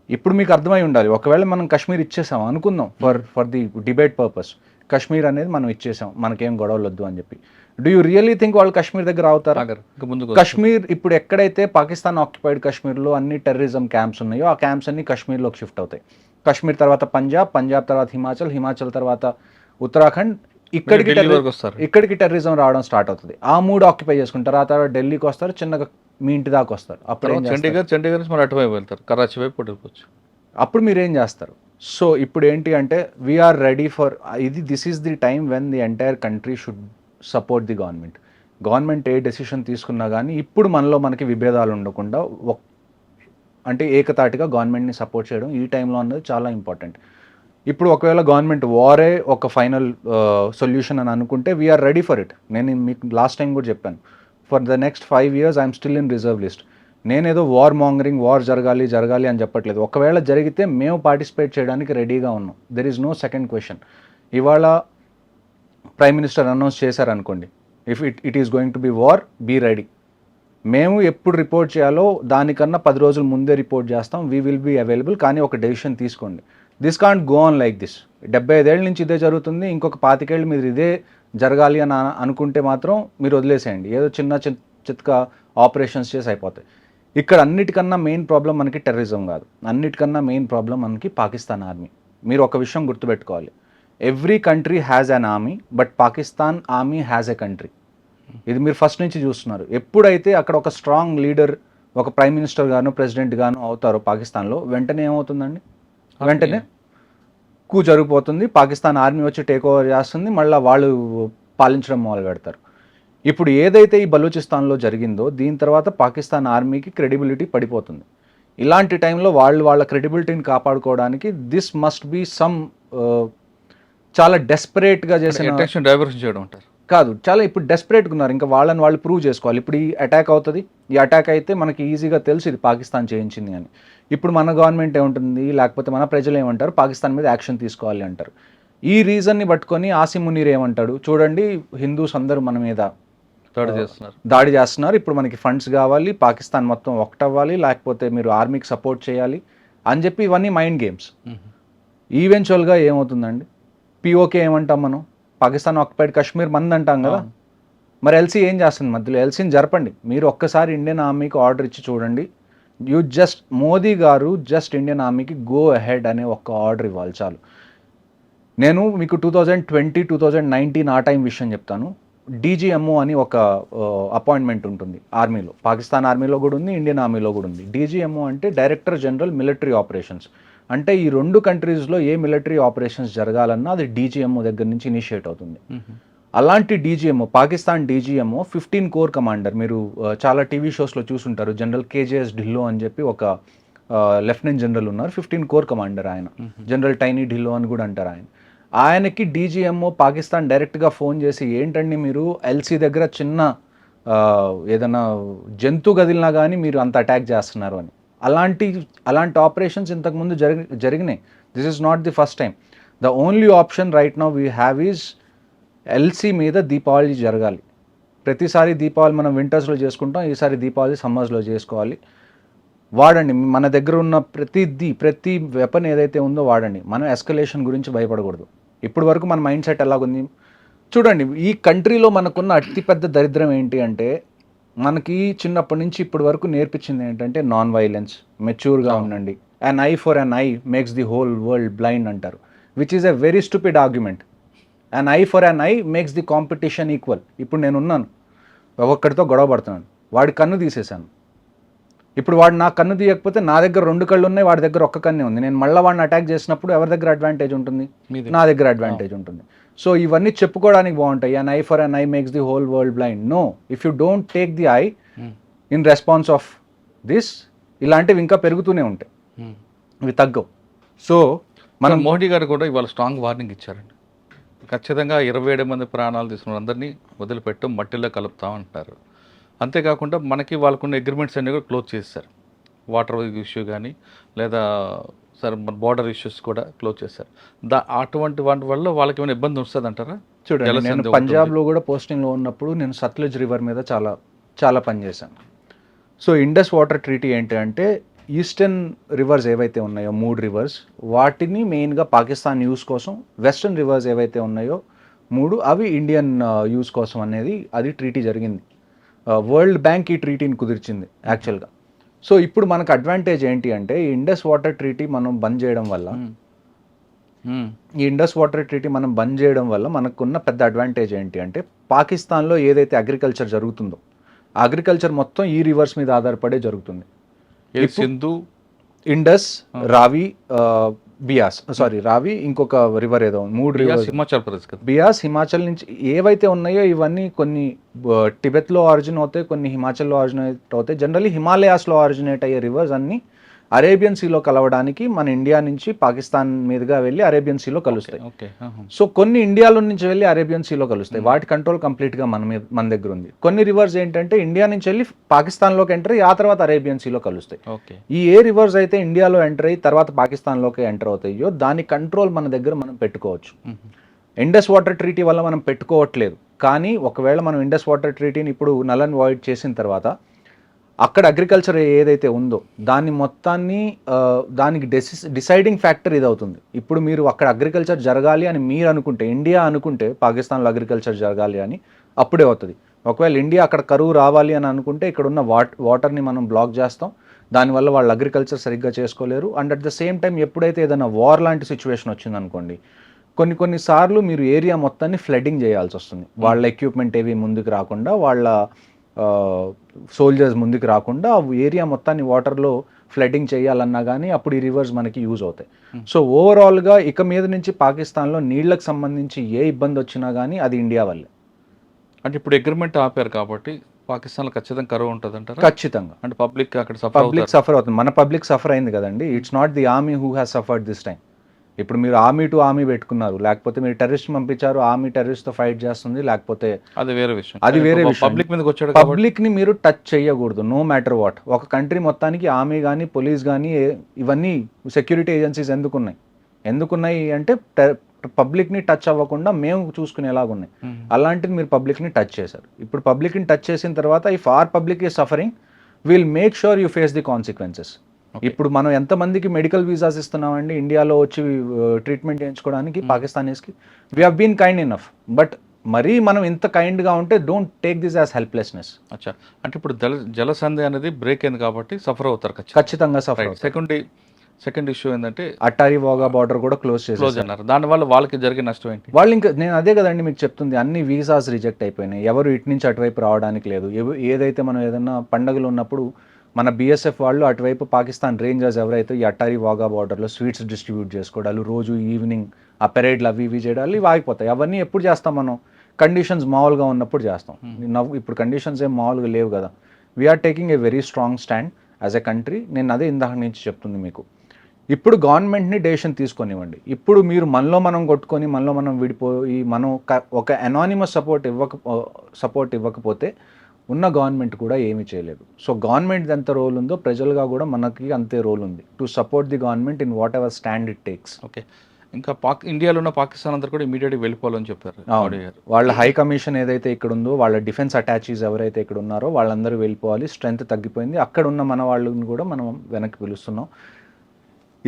ఇప్పుడు మీకు అర్థమై ఉండాలి, ఒకవేళ మనం కశ్మీర్ ఇచ్చేసాం అనుకుందాం, for the debate purpose, Kashmir అనేది మనం ఇచ్చేసాం, మనకేం గొడవలు వద్దు అని చెప్పి. డూ యూ రియలీ థింక్ వాళ్ళు కశ్మీర్ దగ్గర అవుతారు? కశ్మీర్ ఇప్పుడు ఎక్కడైతే పాకిస్తాన్ ఆక్యుపైడ్ కశ్మీర్లో అన్ని టెర్రరిజం క్యాంప్స్ ఉన్నాయో ఆ క్యాంప్స్ అన్ని కశ్మీర్లోకి షిఫ్ట్ అవుతాయి. కశ్మీర్ తర్వాత పంజాబ్ తర్వాత హిమాచల్ తర్వాత ఉత్తరాఖండ్, ఇక్కడికి టెర్రరిజం రావడం స్టార్ట్ అవుతుంది. ఆ 3 ఆక్యుపై చేసుకుంటారు, ఆ తర్వాత ఢిల్లీకి వస్తారు, చిన్నగా మీ ఇంటి దాకా వస్తారు. అప్పుడు అప్పుడు మీరు ఏం చేస్తారు? సో ఇప్పుడు ఏంటి అంటే we are ready for this is the time when the entire country should support the government ఏ డెసిషన్ తీసుకున్నా కానీ ఇప్పుడు మనకి విభేదాలు ఉండకుండా అంటే ఏకతాటిగా గవర్నమెంట్ని సపోర్ట్ చేయడం ఈ టైంలో అన్నది చాలా ఇంపార్టెంట్. ఇప్పుడు ఒకవేళ గవర్నమెంట్ వారే ఒక ఫైనల్ సొల్యూషన్ అని అనుకుంటే వీఆర్ రెడీ ఫర్ ఇట్. నేను మీకు లాస్ట్ టైం కూడా చెప్పాను, for the next 5 years I'm still in reserve list. నేనేదో వార్ జరగాలి అని చెప్పట్లేదు. ఒకవేళ జరిగితే మేము పార్టిసిపేట్ చేయడానికి రెడీగా ఉన్నాం. There is no second question. ఇవాళ ప్రైమ్ మినిస్టర్ అనౌన్స్ చేశారనుకోండి, if it is going to be war, be ready. మేము ఎప్పుడు రిపోర్ట్ చేయాలో దానికన్నా 10 రోజుల ముందే రిపోర్ట్ చేస్తాం, వీ విల్ బీ అవైలబుల్. కానీ ఒక డెసిషన్ తీసుకోండి. This can't go on like this. 75 ఏళ్ళ నుంచి ఇదే జరుగుతుంది, ఇంకొక 25 ఏళ్ళు మీరు ఇదే జరగాలి అని అనుకుంటే మాత్రం మీరు వదిలేసేయండి. ఏదో చిత్క ఆపరేషన్స్ చేసి అయిపోతాయి. ఇక్కడ అన్నిటికన్నా మెయిన్ ప్రాబ్లం మనకి టెర్రరిజం కాదు, అన్నిటికన్నా మెయిన్ ప్రాబ్లం మనకి పాకిస్తాన్ ఆర్మీ. మీరు ఒక విషయం గుర్తుపెట్టుకోవాలి, every country has an army, but Pakistan army has a country. ఇది మీరు ఫస్ట్ నుంచి చూస్తున్నారు. ఎప్పుడైతే అక్కడ ఒక స్ట్రాంగ్ లీడర్, ఒక ప్రైమ్ మినిస్టర్ గాను ప్రెసిడెంట్ గాను అవుతారో పాకిస్తాన్లో, వెంటనే ఏమవుతుందండి? వెంటనే జరిగిపోతుంది, పాకిస్తాన్ ఆర్మీ వచ్చి టేక్ ఓవర్ చేస్తుంది, మళ్ళీ వాళ్ళు పాలించడం మొదలు పెడతారు. ఇప్పుడు ఏదైతే ఈ బలూచిస్తాన్లో జరిగిందో దీని తర్వాత పాకిస్తాన్ ఆర్మీకి క్రెడిబిలిటీ పడిపోతుంది. ఇలాంటి టైంలో వాళ్ళ క్రెడిబిలిటీని కాపాడుకోవడానికి దిస్ మస్ట్ బీ సమ్ చాలా డెస్పరేట్గా చేసిన డైవర్షన్ చేయడం అంటారు కాదు, చాలా ఇప్పుడు డెస్పరేట్గా ఉన్నారు. ఇంకా వాళ్ళని వాళ్ళు ప్రూవ్ చేసుకోవాలి. ఇప్పుడు ఈ అటాక్ అవుతుంది, ఈ అటాక్ అయితే మనకి ఈజీగా తెలుసు ఇది పాకిస్తాన్ చేయించింది అని. ఇప్పుడు మన గవర్నమెంట్ ఏముంటుంది, లేకపోతే మన ప్రజలు ఏమంటారు, పాకిస్తాన్ మీద యాక్షన్ తీసుకోవాలి అంటారు. ఈ రీజన్ని పట్టుకొని ఆసిమ్ మునీర్ ఏమంటాడు, చూడండి హిందూస్ అందరూ మన మీద దాడి చేస్తున్నారు, ఇప్పుడు మనకి ఫండ్స్ కావాలి, పాకిస్తాన్ మొత్తం ఒకటవ్వాలి, లేకపోతే మీరు ఆర్మీకి సపోర్ట్ చేయాలి అని చెప్పి ఇవన్నీ మైండ్ గేమ్స్. ఈవెన్చువల్గా ఏమవుతుందండి, పిఓకే ఏమంటాం మనం, పాకిస్తాన్ ఆక్యుపైడ్ కశ్మీర్ మంది అంటాం కదా, మరి ఎల్సీ ఏం చేస్తుంది మధ్యలో? ఎల్సీని జరపండి. మీరు ఒక్కసారి ఇండియన్ ఆర్మీకి ఆర్డర్ ఇచ్చి చూడండి, మోదీ గారు జస్ట్ ఇండియన్ ఆర్మీకి గో అహెడ్ అనే ఒక ఆర్డర్ ఇవ్వాలి చాలు. నేను మీకు 2020, 2019 ఆ టైం విషయం చెప్తాను. డీజీఎంఓ అని ఒక అపాయింట్మెంట్ ఉంటుంది ఆర్మీలో, పాకిస్తాన్ ఆర్మీలో కూడా ఉంది, ఇండియన్ ఆర్మీలో కూడా ఉంది. డీజీఎంఓ అంటే డైరెక్టర్ జనరల్ మిలిటరీ ఆపరేషన్స్. అంటే ఈ 2 కంట్రీస్లో ఏ మిలిటరీ ఆపరేషన్స్ జరగాలన్నా అది డీజీఎంఓ దగ్గర నుంచి ఇనిషియేట్ అవుతుంది. అలాంటి DGMO, Pakistan DGMO 15 core commander, మీరు చాలా టీవీ షోస్లో చూసుంటారు, జనరల్ కేజేఎస్ ఢిల్లో అని చెప్పి ఒక లెఫ్టినెంట్ జనరల్ ఉన్నారు, 15 కోర్ కమాండర్ ఆయన, జనరల్ టైనీ ఢిల్లో అని కూడా అంటారు ఆయనకి డీజీఎంఓ పాకిస్తాన్ డైరెక్ట్గా ఫోన్ చేసి, ఏంటండి మీరు ఎల్సీ దగ్గర చిన్న ఏదైనా జంతువు గదిలినా కానీ మీరు అంత అటాక్ చేస్తున్నారు అని. అలాంటి ఆపరేషన్స్ ఇంతకుముందు జరిగినాయి. This is not the first time. The only option right now we have is LC మీద దీపావళి జరగాలి. ప్రతిసారి దీపావళి మనం వింటర్స్లో చేసుకుంటాం, ఈసారి దీపావళి సమ్మర్స్లో చేసుకోవాలి. వాడండి, మన దగ్గర ఉన్న ప్రతి వెపన్ ఏదైతే ఉందో వాడండి. మనం ఎస్కలేషన్ గురించి భయపడకూడదు. ఇప్పటి వరకు మన మైండ్ సెట్ ఎలాగుంది చూడండి. ఈ కంట్రీలో మనకున్న అతిపెద్ద దరిద్రం ఏంటి అంటే, మనకి చిన్నప్పటి నుంచి ఇప్పటి వరకు నేర్పించింది ఏంటంటే నాన్ వైలెన్స్, మెచ్యూర్గా ఉండండి. An eye for an eye makes the whole world blind అంటారు, which is a very stupid argument. An eye for an eye makes the competition equal. ఇప్పుడు నేనున్నాను, ఒక్కడితో గొడవ పడుతున్నాను, వాడి కన్ను తీసేశాను, ఇప్పుడు వాడు నా కన్ను తీయకపోతే నా దగ్గర 2 కళ్ళు ఉన్నాయి, వాడి దగ్గర ఒక్క కన్నే ఉంది. నేను మళ్ళీ వాడిని అటాక్ చేసినప్పుడు ఎవరి దగ్గర అడ్వాంటేజ్ ఉంటుంది? మీది. నా దగ్గర అడ్వాంటేజ్ ఉంటుంది. సో ఇవన్నీ చెప్పుకోవడానికి బాగుంటాయి. An eye for an eye makes the whole world blind. No, if you don't take the eye in response of this, ఇలాంటివి ఇంకా పెరుగుతూనే ఉంటాయి, ఇవి తగ్గవు. సో మనం మోడీ గారు కూడా ఇవాళ స్ట్రాంగ్ వార్నింగ్ ఇచ్చారండి. ఖచ్చితంగా 27 మంది ప్రాణాలు తీసుకున్న అందరినీ వదిలిపెట్టు, మట్టిలో కలుపుతాం అంటారు. అంతేకాకుండా మనకి వాళ్ళకున్న అగ్రిమెంట్స్ అన్నీ కూడా క్లోజ్ చేశారు. వాటర్ ఇష్యూ కానీ లేదా సరే మన బార్డర్ ఇష్యూస్ కూడా క్లోజ్ చేశారు. అటువంటి వాటి వల్ల వాళ్ళకి ఏమైనా ఇబ్బంది వస్తుంది అంటారా? చూడండి, నేను పంజాబ్లో కూడా పోస్టింగ్లో ఉన్నప్పుడు నేను సత్లజ్ రివర్ మీద చాలా పనిచేశాను. సో ఇండస్ వాటర్ ట్రీటీ ఏంటి అంటే, ఈస్టర్న్ రివర్స్ ఏవైతే ఉన్నాయో 3 రివర్స్, వాటిని మెయిన్గా పాకిస్తాన్ యూస్ కోసం, వెస్టర్న్ రివర్స్ ఏవైతే ఉన్నాయో 3 అవి ఇండియన్ యూస్ కోసం అనేది అది ట్రీటీ జరిగింది. వరల్డ్ బ్యాంక్ ఈ ట్రీటీని కుదిర్చింది యాక్చువల్గా. సో ఇప్పుడు మనకు అడ్వాంటేజ్ ఏంటి అంటే, ఈ ఇండస్ వాటర్ ట్రీటీ మనం బంద్ చేయడం వల్ల మనకున్న పెద్ద అడ్వాంటేజ్ ఏంటి అంటే, పాకిస్తాన్లో ఏదైతే అగ్రికల్చర్ జరుగుతుందో అగ్రికల్చర్ మొత్తం ఈ రివర్స్ మీద ఆధారపడే జరుగుతుంది. సింధు, ఇండస్, రావి, బియాస్, రావి, ఇంకొక రివర్ ఏదో 3 రివర్స్, హిమాచల్ ప్రదేశ్ కదా, బియాస్, హిమాచల్ నుంచి ఏవైతే ఉన్నాయో ఇవన్నీ కొన్ని టిబెత్లో ఆరిజిన్ అవుతాయి, కొన్ని హిమాచల్లో ఆరిజినేట్ అవుతాయి. జనరల్లీ హిమాలయాస్లో ఆరిజినేట్ అయ్యే రివర్స్ అన్నీ అరేబియన్ సీలో కలవడానికి మన ఇండియా నుంచి పాకిస్తాన్ మీదుగా వెళ్ళి అరేబియన్ సీలో కలుస్తాయి. సో కొన్ని ఇండియాలో నుంచి వెళ్ళి అరేబియన్ సీలో కలుస్తాయి. వాటి కంట్రోల్ కంప్లీట్గా మన దగ్గర ఉంది. కొన్ని రివర్స్ ఏంటంటే ఇండియా నుంచి వెళ్ళి పాకిస్తాన్లోకి ఎంటర్ అయ్యి ఆ తర్వాత అరేబియన్ సీలో కలుస్తాయి. ఈ ఏ రివర్స్ అయితే ఇండియాలో ఎంటర్ అయ్యి తర్వాత పాకిస్తాన్లోకి ఎంటర్ అవుతాయో దాని కంట్రోల్ మన దగ్గర మనం పెట్టుకోవచ్చు. ఇండస్ వాటర్ ట్రీటీ వల్ల మనం పెట్టుకోవట్లేదు, కానీ ఒకవేళ మనం ఇండస్ వాటర్ ట్రీటీని ఇప్పుడు నల్ అండ్ వాయిడ్ చేసిన తర్వాత అక్కడ అగ్రికల్చర్ ఏదైతే ఉందో దాన్ని మొత్తాన్ని దానికి డిసైడింగ్ ఫ్యాక్టర్ ఇది అవుతుంది. ఇప్పుడు మీరు అక్కడ అగ్రికల్చర్ జరగాలి అని మీరు అనుకుంటే, ఇండియా అనుకుంటే పాకిస్తాన్లో అగ్రికల్చర్ జరగాలి అని అప్పుడే అవుతుంది. ఒకవేళ ఇండియా అక్కడ కరువు రావాలి అని అనుకుంటే ఇక్కడ ఉన్న వాటర్ని మనం బ్లాక్ చేస్తాం, దానివల్ల వాళ్ళు అగ్రికల్చర్ సరిగ్గా చేసుకోలేరు. And at the same time ఎప్పుడైతే ఏదైనా వార్ లాంటి సిచ్యువేషన్ వచ్చిందనుకోండి, కొన్ని సార్లు మీరు ఏరియా మొత్తాన్ని ఫ్లడ్డింగ్ చేయాల్సి వస్తుంది. వాళ్ళ ఎక్విప్మెంట్ ఏవి ముందుకు రాకుండా, వాళ్ళ సోల్జర్స్ ముందుకు రాకుండా ఏరియా మొత్తాన్ని వాటర్లో ఫ్లడ్డింగ్ చేయాలన్నా కానీ అప్పుడు ఈ రివర్స్ మనకి యూజ్ అవుతాయి. సో ఓవరాల్గా ఇక మీద నుంచి పాకిస్తాన్లో నీళ్లకు సంబంధించి ఏ ఇబ్బంది వచ్చినా కానీ అది ఇండియా వల్లే. అంటే ఇప్పుడు అగ్రిమెంట్ ఆపారు కాబట్టి పాకిస్తాన్లో ఖచ్చితంగా కరువు ఉంటుంది అంటారా? ఖచ్చితంగా. అంటే పబ్లిక్ అక్కడ సఫర్ అవుతుంది. మన పబ్లిక్ సఫర్ అయింది కదండి. It's not the army who has suffered this time. ఇప్పుడు మీరు ఆర్మీ టు ఆర్మీ పెట్టుకున్నారు, లేకపోతే మీరు టెర్రరిస్ట్ పంపించారు, ఆర్మీ టెర్రరిస్ట్ తో ఫైట్ చేస్తుంది, లేకపోతే అది వేరే విషయం. పబ్లిక్ మీదకి వచ్చాడు. పబ్లిక్ ని మీరు టచ్ చేయకూడదు, నో మ్యాటర్ వాట్. ఒక కంట్రీ మొత్తానికి ఆర్మీ కానీ పోలీస్ కానీ ఇవన్నీ సెక్యూరిటీ ఏజెన్సీస్ ఎందుకున్నాయి అంటే పబ్లిక్ ని టచ్ అవ్వకుండా మేము చూసుకునేలాగున్నాయి. అలాంటిది మీరు పబ్లిక్ ని టచ్ చేశారు. ఇప్పుడు పబ్లిక్ ని టచ్ చేసిన తర్వాత if our public is suffering, will make sure you face the consequences. ఇప్పుడు మనం ఎంతమందికి మెడికల్ వీసాస్ ఇస్తున్నామండి ఇండియాలో వచ్చి ట్రీట్మెంట్ చేయించుకోవడానికి పాకిస్తానీస్కి? We have been kind enough, but మరీ మనం ఇంత కైండ్గా ఉంటే don't take this as helplessness. అచ్చా, అంటే ఇప్పుడు జలసంధి అనేది బ్రేక్ అయింది కాబట్టి సఫర్ అవుతారు ఖచ్చితంగా సఫర్. సెకండ్ ఇష్యూ ఏంటంటే అట్టారీ వాగా బార్డర్ కూడా క్లోజ్ అన్నారు. దానివల్ల వాళ్ళకి జరిగే నష్టం ఏంటి? వాళ్ళు ఇంకా నేను అదే కదండి మీకు చెప్తుంది, అన్ని వీసాస్ రిజెక్ట్ అయిపోయినాయి. ఎవరు ఇటు నుంచి అటువైపు రావడానికి లేదు. ఏదైతే మనం ఏదైనా పండుగలు ఉన్నప్పుడు మన బీఎస్ఎఫ్ వాళ్ళు అటువైపు పాకిస్తాన్ రేంజర్స్ ఎవరైతే ఈ అట్టారీ వాగా బార్డర్లో స్వీట్స్ డిస్ట్రిబ్యూట్ చేసుకోవడాలు, రోజు ఈవినింగ్ ఆ పెరేడ్లు అవి ఇవి చేయడాలు ఇవి ఆగిపోతాయి. అవన్నీ ఎప్పుడు చేస్తాం మనం? కండిషన్స్ మామూలుగా ఉన్నప్పుడు చేస్తాం. ఇప్పుడు కండిషన్స్ ఏం మామూలుగా లేవు కదా. We are taking a very strong stand as a country. నేను అదే ఇందాక నుంచి చెప్తుంది మీకు. ఇప్పుడు గవర్నమెంట్ని డెసిషన్ తీసుకొనివ్వండి. ఇప్పుడు మీరు మనలో మనం కొట్టుకొని మనలో మనం విడిపోయి మనం ఒక అనానిమస్ సపోర్ట్ ఇవ్వకపోతే ఉన్న గవర్నమెంట్ కూడా ఏమీ చేయలేదు. సో గవర్నమెంట్ ఎంత రోల్ ఉందో ప్రజలుగా కూడా మనకి అంతే రోల్ ఉంది to support the government in what ever stand it takes. Okay, ఇంకా ఇండియాలో ఉన్న పాకిస్తాన్ అంతా కూడా ఇమీడియట్గా వెళ్ళిపోవాలని చెప్పారు. వాళ్ళ హై కమిషన్ ఏదైతే ఇక్కడ ఉందో, వాళ్ళ డిఫెన్స్ అటాచీస్ ఎవరైతే ఇక్కడ ఉన్నారో వాళ్ళందరూ వెళ్ళిపోవాలి. స్ట్రెంత్ తగ్గిపోయింది. అక్కడ ఉన్న మన వాళ్ళని కూడా మనం వెనక్కి పిలుస్తున్నాం.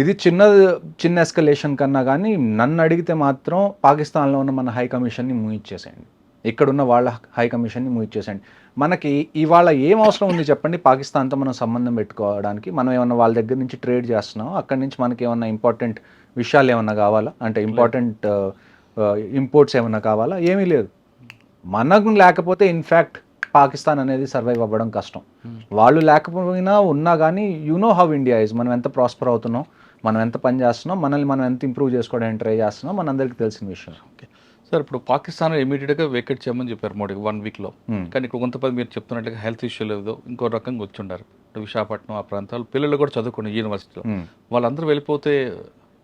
ఇది చిన్న ఎస్కలేషన్ కన్నా కానీ నన్ను అడిగితే మాత్రం పాకిస్తాన్లో ఉన్న మన హై కమిషన్ని ముగిచ్చేసేయండి, ఇక్కడున్న వాళ్ళ హై కమిషన్ని ముగిచ్చేసేయండి. మనకి ఇవాళ ఏం అవసరం ఉంది చెప్పండి పాకిస్తాన్తో మనం సంబంధం పెట్టుకోవడానికి? మనం ఏమన్నా వాళ్ళ దగ్గర నుంచి ట్రేడ్ చేస్తున్నాం, అక్కడి నుంచి మనకి ఏమన్నా ఇంపార్టెంట్ విషయాలు ఏమన్నా కావాలా అంటే ఇంపార్టెంట్ ఇంపోర్ట్స్ ఏమన్నా కావాలా? ఏమీ లేదు. మనకు లేకపోతే ఇన్ఫ్యాక్ట్ పాకిస్తాన్ అనేది సర్వైవ్ అవ్వడం కష్టం. వాళ్ళు లేకపోయినా ఉన్నా కానీ you know how India is. మనం ఎంత ప్రాస్పర్ అవుతున్నాం, మనం ఎంత పని చేస్తున్నాం, మనల్ని మనం ఎంత ఇంప్రూవ్ చేసుకోవడానికి ట్రై చేస్తున్నాం, మనందరికీ తెలిసిన విషయం. ఓకే సార్, ఇప్పుడు పాకిస్తాన్ ఇమీడియట్గా వేకెట్ చేయమని చెప్పారు మోడీ 1 వీక్లో. కానీ ఇక్కడ కొంతమంది మీరు చెప్తున్నట్టుగా హెల్త్ ఇష్యూ లేదో ఇంకో రకంగా వచ్చి ఉండారు. విశాఖపట్నం ఆ ప్రాంతాలు పిల్లలు కూడా చదువుకున్నారు యూనివర్సిటీలో. వాళ్ళందరూ వెళ్ళిపోతే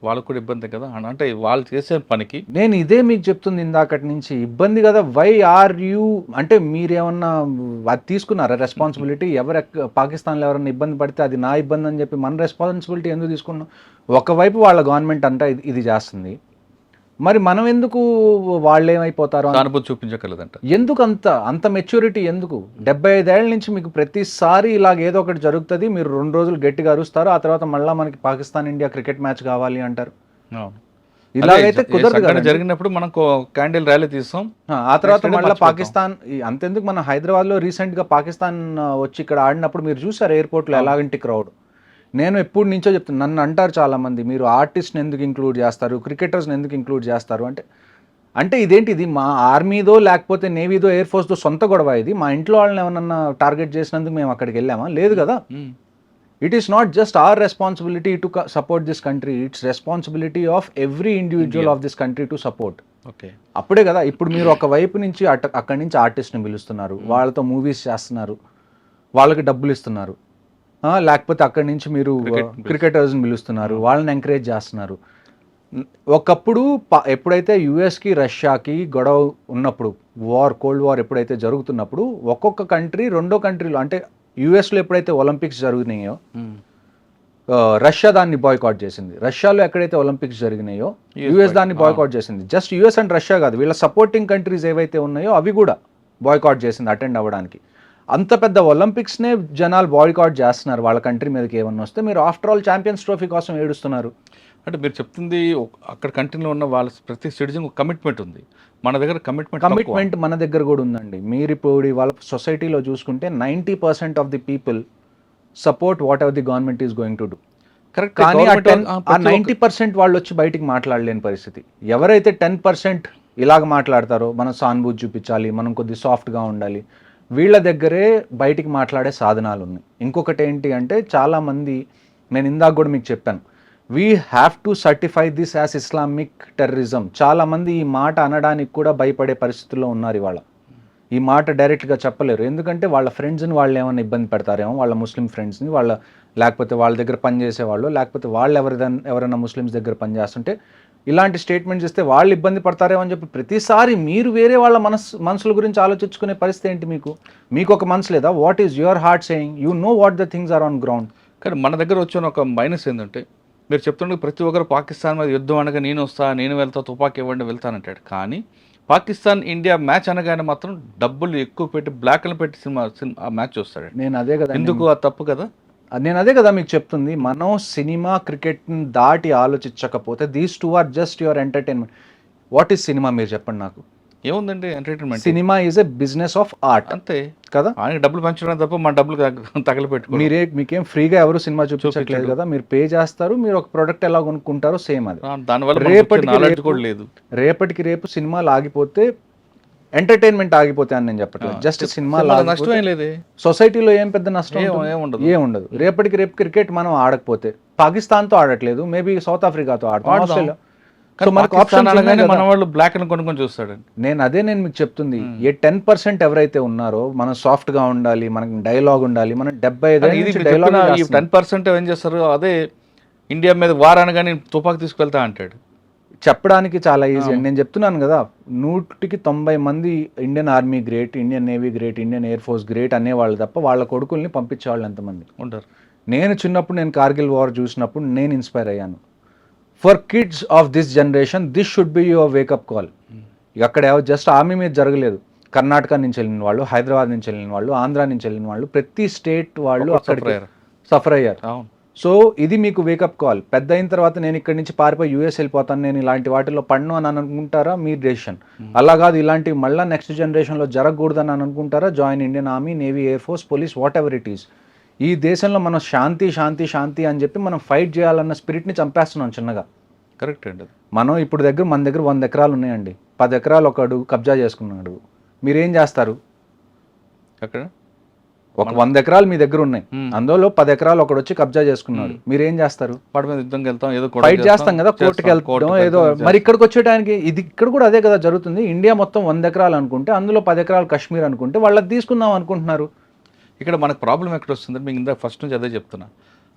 వాళ్ళకు కూడా ఇబ్బంది కదా, అంటే వాళ్ళు చేసే పనికి. నేను ఇదే మీకు చెప్తుంది ఇందాకటి నుంచి, ఇబ్బంది కదా. వై ఆర్ యూ అంటే మీరేమన్నా అది తీసుకున్నారా రెస్పాన్సిబిలిటీ? పాకిస్తాన్లో ఎవరైనా ఇబ్బంది పడితే అది నా ఇబ్బంది అని చెప్పి మన రెస్పాన్సిబిలిటీ ఎందుకు తీసుకున్నాం? ఒకవైపు వాళ్ళ గవర్నమెంట్ అంతా ఇది చేస్తుంది, మరి మనం ఎందుకు వాళ్ళు ఏమైపోతారో అనుభూతి చూపించగలదంట. ఎందుకు అంత మెచ్యూరిటీ ఎందుకు? 75 ఏళ్ల నుంచి మీకు ప్రతిసారి ఇలాగ ఏదో ఒకటి జరుగుతుంది, మీరు 2 రోజులు గట్టిగా అరుస్తారు, ఆ తర్వాత మళ్ళీ మనకి పాకిస్తాన్ ఇండియా క్రికెట్ మ్యాచ్ కావాలి అంటారు. ఇలాగైతే కుదరదు కదా. జరిగినప్పుడు మనం క్యాండిల్ ర్యాలీ తీస్తాం, ఆ తర్వాత మళ్ళీ పాకిస్తాన్. అంతెందుకు మన హైదరాబాద్లో రీసెంట్గా పాకిస్తాన్ వచ్చి ఇక్కడ ఆడినప్పుడు మీరు చూసారు ఎయిర్పోర్ట్లో ఎలాగంటి క్రౌడ్. నేను ఎప్పుడు నుంచో చెప్తాను, నన్ను అంటారు చాలామంది, మీరు ఆర్టిస్ట్ని ఎందుకు ఇంక్లూడ్ చేస్తారు, క్రికెటర్స్ని ఎందుకు ఇంక్లూడ్ చేస్తారు అంటే ఇదేంటి, ఇది మా ఆర్మీదో లేకపోతే నేవీదో ఎయిర్ ఫోర్స్దో సొంత గొడవ ఇది? మా ఇంట్లో వాళ్ళని ఏమన్నా టార్గెట్ చేసినందుకు మేము అక్కడికి వెళ్ళామా? లేదు కదా. It is not just our responsibility to support this country, it's responsibility of every individual of this country to support. Okay, అప్పుడే కదా. ఇప్పుడు మీరు ఒక వైపు నుంచి అక్కడి నుంచి ఆర్టిస్ట్ని పిలుస్తున్నారు, వాళ్ళతో మూవీస్ చేస్తున్నారు, వాళ్ళకి డబ్బులు ఇస్తున్నారు, లేకపోతే అక్కడి నుంచి మీరు క్రికెటర్స్ని పిలుస్తున్నారు, వాళ్ళని ఎంకరేజ్ చేస్తున్నారు. ఒకప్పుడు ఎప్పుడైతే యుఎస్కి రష్యాకి గొడవ ఉన్నప్పుడు, కోల్డ్ వార్ ఎప్పుడైతే జరుగుతున్నప్పుడు, ఒక్కొక్క కంట్రీ రెండో కంట్రీలో, అంటే యుఎస్లో ఎప్పుడైతే ఒలింపిక్స్ జరిగినాయో రష్యా దాన్ని బాయ్కాట్ చేసింది. రష్యాలో ఎక్కడైతే ఒలింపిక్స్ జరిగినాయో యుఎస్ దాన్ని బాయ్కాట్ చేసింది. జస్ట్ యుఎస్ అండ్ రష్యా కాదు, వీళ్ళ సపోర్టింగ్ కంట్రీస్ ఏవైతే ఉన్నాయో అవి కూడా బాయ్కాట్ చేసింది అటెండ్ అవ్వడానికి. అంత పెద్ద ఒలింపిక్స్నే జనాలు బాయ్కాట్ చేస్తున్నారు వాళ్ళ కంట్రీ మీదకి ఏమన్నా వస్తే. మీరు ఆఫ్టర్ ఆల్ ఛాంపియన్స్ ట్రోఫీ కోసం ఏడుస్తున్నారు. అంటే మీరు చెప్తుంది అక్కడ కంట్రీలో ఉన్న వాళ్ళ ప్రతి సిటిజన్ కమిట్మెంట్ ఉంది, మన దగ్గర కమిట్మెంట్ మన దగ్గర కూడా ఉందండి. మీరు ఇప్పుడు వాళ్ళ సొసైటీలో చూసుకుంటే 90% of the people support what ever the government is going to do. Correct. కానీ ఆ 90% వాళ్ళు వచ్చి బయటికి మాట్లాడలేని పరిస్థితి. ఎవరైతే 10% ఇలాగ మాట్లాడతారో, మనం సానుభూతి చూపించాలి, మనం కొద్ది సాఫ్ట్గా ఉండాలి, వీళ్ళ దగ్గరే బయటికి మాట్లాడే సాధనాలు ఉన్నాయి. ఇంకొకటి ఏంటి అంటే, చాలామంది, నేను ఇందాక కూడా మీకు చెప్పాను, we have to certify this as Islamic terrorism. చాలామంది ఈ మాట అనడానికి కూడా భయపడే పరిస్థితుల్లో ఉన్నారు ఇవాళ. ఈ మాట డైరెక్ట్గా చెప్పలేరు, ఎందుకంటే వాళ్ళ ఫ్రెండ్స్ని వాళ్ళు ఏమైనా ఇబ్బంది పెడతారేమో, వాళ్ళ ముస్లిం ఫ్రెండ్స్ని, లేకపోతే వాళ్ళ దగ్గర పనిచేసేవాళ్ళు, లేకపోతే వాళ్ళు ఎవరైనా ముస్లిమ్స్ దగ్గర పనిచేస్తుంటే ఇలాంటి స్టేట్మెంట్స్ ఇస్తే వాళ్ళు ఇబ్బంది పడతారేమో అని చెప్పి ప్రతిసారి మీరు వేరే వాళ్ళ మనసుల గురించి ఆలోచించుకునే పరిస్థితి ఏంటి? మీకు ఒక మనసు లేదా? What is your heart saying? You know what the things are on ground. కానీ మన దగ్గర వచ్చిన ఒక మైనస్ ఏంటంటే, మీరు చెప్తుండే ప్రతి ఒక్కరు పాకిస్తాన్ మీద యుద్ధం అనగా నేను వెళ్తా, తుపాకీ ఇవ్వండి వెళ్తానంటాడు. కానీ పాకిస్తాన్ ఇండియా మ్యాచ్ అనగానే మాత్రం డబ్బులు ఎక్కువ పెట్టి బ్లాక్లు పెట్టి సినిమా ఆ మ్యాచ్ చూస్తాడు. నేను అదే కదా, ఎందుకు ఆ తప్పు కదా. నేను అదే కదా మీకు చెప్తుంది, మనం సినిమా క్రికెట్ని దాటి ఆలోచించకపోతే these two are just your entertainment. What is cinema మీరు చెప్పండి నాకు? ఏముందండి entertainment? Cinema is a business of art, అంతే కదా. ఆయన డబ్బులు పంచడం తప్ప మన డబ్బులు తగలపెట్టుకో. మీకేం ఫ్రీగా ఎవరు సినిమా చూపించట్లేదు కదా, మీరు పే చేస్తారు, మీరు ఒక ప్రొడక్ట్ ఎలా కొనుక్కుంటారో సేమ్ అది. దానివల్ల రేపటికి రేపు సినిమాలు ఆగిపోతే ఎంటర్టైన్మెంట్ ఆగిపోతే అని నేను చెప్పట్లేదు, జస్ట్ సినిమా నష్టం ఏం లేదు, సొసైటీలో ఏం పెద్ద నష్టం ఏముండదు. రేపటికి రేపు క్రికెట్ మనం ఆడకపోతే, పాకిస్తాన్తో ఆడట్లేదు, మేబీ సౌత్ ఆఫ్రికాతో ఆడతాం, ఆస్ట్రేలియా. సో మనకు ఆప్షన్ మన వాళ్ళు బ్లాక్ అని కొనుక్కొని చూస్తాడు. నేను మీకు చెప్తుంది, ఏ 10% ఎవరైతే ఉన్నారో, మనం సాఫ్ట్ గా ఉండాలి, మనకి డైలాగ్ ఉండాలి, మనం 75 డైలాగ్. 10% ఏం చేస్తారు, అదే ఇండియా మీద వారానగానే తుపాకు తీసుకెళ్తా అంటాడు. చెప్పడానికి చాలా ఈజీ అండి. నేను చెప్తున్నాను కదా, 100కి 90 మంది Indian army great, Indian navy great, Indian air force great అనేవాళ్ళు తప్ప వాళ్ళ కొడుకుల్ని పంపించేవాళ్ళు ఎంతమంది ఉంటారు? నేను చిన్నప్పుడు కార్గిల్ వార్ చూసినప్పుడు నేను ఇన్స్పైర్ అయ్యాను. For kids of this generation this should be your wake up call. అక్కడ జస్ట్ ఆర్మీ మీద జరగలేదు, కర్ణాటక నుంచి వెళ్ళిన వాళ్ళు, హైదరాబాద్ నుంచి వెళ్ళిన వాళ్ళు, ఆంధ్ర నుంచి వెళ్ళిన వాళ్ళు, ప్రతి స్టేట్ వాళ్ళు అక్కడికి సఫర్ అయ్యారు. సో ఇది మీకు వేకప్ కాల్. పెద్ద అయిన తర్వాత నేను ఇక్కడి నుంచి పారిపోయి యూఎస్ వెళ్ళిపోతాను, నేను ఇలాంటి వాటిలో పడను అని అనుకుంటారా, మీ డెసిషన్. అలా కాదు, ఇలాంటివి మళ్ళీ నెక్స్ట్ జనరేషన్లో జరగకూడదని అనుకుంటారా, join Indian army, navy, air force, police, what ever it is. ఈ దేశంలో మనం శాంతి శాంతి శాంతి అని చెప్పి మనం ఫైట్ చేయాలన్న స్పిరిట్ని చంపేస్తున్నాం చిన్నగా. కరెక్ట్ అండి. మనం ఇప్పుడు మన దగ్గర 100 ఎకరాలు ఉన్నాయండి, 10 ఎకరాలు ఒకడు కబ్జా చేసుకున్నాడు, మీరేం చేస్తారు? అక్కడ ఒక 100 ఎకరాలు మీ దగ్గర ఉన్నాయి, అందులో 10 ఎకరాలు ఒకడు వచ్చి కబ్జా చేసుకున్నాడు, మీరు ఏం చేస్తారు? వాటి మీద యుద్ధంకి వెళ్తాం, ఏదో ఫైట్ చేస్తాం కదా, కోర్టుకి వెళ్తాం ఏదో. మరి ఇక్కడికి వచ్చేటానికి ఇది ఇక్కడ కూడా అదే కదా జరుగుతుంది. ఇండియా మొత్తం 100 ఎకరాలు అనుకుంటే అందులో 10 ఎకరాలు కాశ్మీర్ అనుకుంటే వాళ్ళకి తీసుకుందాం అనుకుంటున్నారు. ఇక్కడ మనకు ప్రాబ్లం ఎక్కడ వస్తుంది? మీకు ఇందాక ఫస్ట్ నుంచి అదే చెప్తున్నా,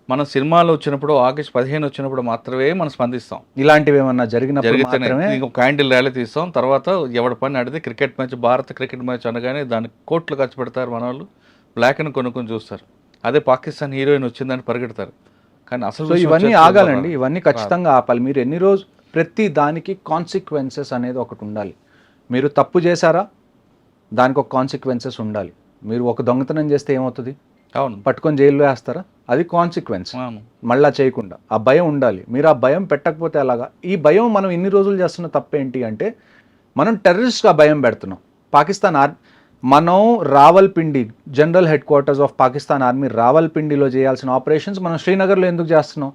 మనం సినిమాలో వచ్చినప్పుడు ఆగస్ట్ 15 వచ్చినప్పుడు మాత్రమే మనం స్పందిస్తాం. ఇలాంటివి ఏమన్నా జరిగినప్పుడు మాత్రమే జరిగితేనే క్యాండిల్ ర్యాలీ తీస్తాం. తర్వాత ఎవరి పని ఆడితే క్రికెట్ మ్యాచ్, భారత క్రికెట్ మ్యాచ్ అనగానే దానికి కోట్లు ఖర్చు పెడతారు మన వాళ్ళు, బ్లాక్ అని కొనుక్కొని చూస్తారు. అదే పాకిస్తాన్ హీరోయిన్ వచ్చిందని పరిగెడతారు. కానీ అసలు సో ఇవన్నీ ఆగాలండి, ఇవన్నీ ఖచ్చితంగా ఆపాలి. మీరు ఎన్ని రోజు ప్రతి దానికి కాన్సిక్వెన్సెస్ అనేది ఒకటి ఉండాలి. మీరు తప్పు చేశారా, దానికి ఒక కాన్సిక్వెన్సెస్ ఉండాలి. మీరు ఒక దొంగతనం చేస్తే ఏమవుతుంది? అవును, పట్టుకొని జైల్లో వేస్తారా? అది కాన్సిక్వెన్స్. మళ్ళా చేయకుండా ఆ భయం ఉండాలి. మీరు ఆ భయం పెట్టకపోతే అలాగా. ఈ భయం మనం ఇన్ని రోజులు చేస్తున్న తప్పేంటి అంటే, మనం టెర్రరిస్ట్గా భయం పెడుతున్నాం. పాకిస్తాన్ మనం Rawalpindi, general headquarters of Pakistan army రావల్పిండిలో చేయాల్సిన ఆపరేషన్స్ మనం శ్రీనగర్లో ఎందుకు చేస్తున్నాం?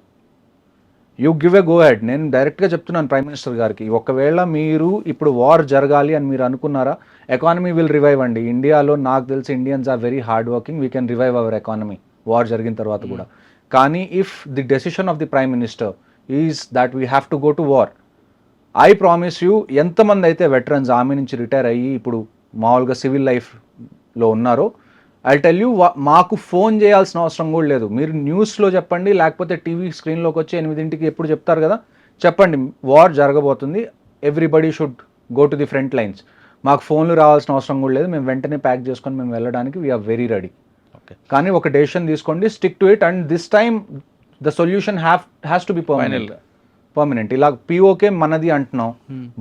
You give a go head. నేను డైరెక్ట్గా చెప్తున్నాను ప్రైమ్ మినిస్టర్ గారికి, ఒకవేళ మీరు ఇప్పుడు వార్ జరగాలి అని మీరు అనుకున్నారా, ఎకానమీ విల్ రివైవ్ అండి. ఇండియాలో నాకు తెలిసి Indians are very hard working, we can revive our economy war జరిగిన తర్వాత కూడా. కానీ if the decision of the prime minister is that we have to go to war, I promise you, ఎంతమంది అయితే వెటరన్స్ ఆర్మీ నుంచి retire అయ్యి ఇప్పుడు మామూలుగా సివిల్ లైఫ్లో ఉన్నారో, ఐ టెల్ యూ, మాకు ఫోన్ చేయాల్సిన అవసరం కూడా లేదు. మీరు న్యూస్లో చెప్పండి, లేకపోతే టీవీ స్క్రీన్లోకి వచ్చి 8ంటికి ఎప్పుడు చెప్తారు కదా, చెప్పండి వార్ జరగబోతుంది, everybody should go to the front lines. మాకు ఫోన్లు రావాల్సిన అవసరం కూడా లేదు, మేము వెంటనే ప్యాక్ చేసుకొని మేము వెళ్ళడానికి వీఆర్ వెరీ రెడీ. కానీ ఒక డెసిషన్ తీసుకోండి, stick to it, and this time the solution has to be permanent. ఇలా పిఓకే మనది అంటున్నాం,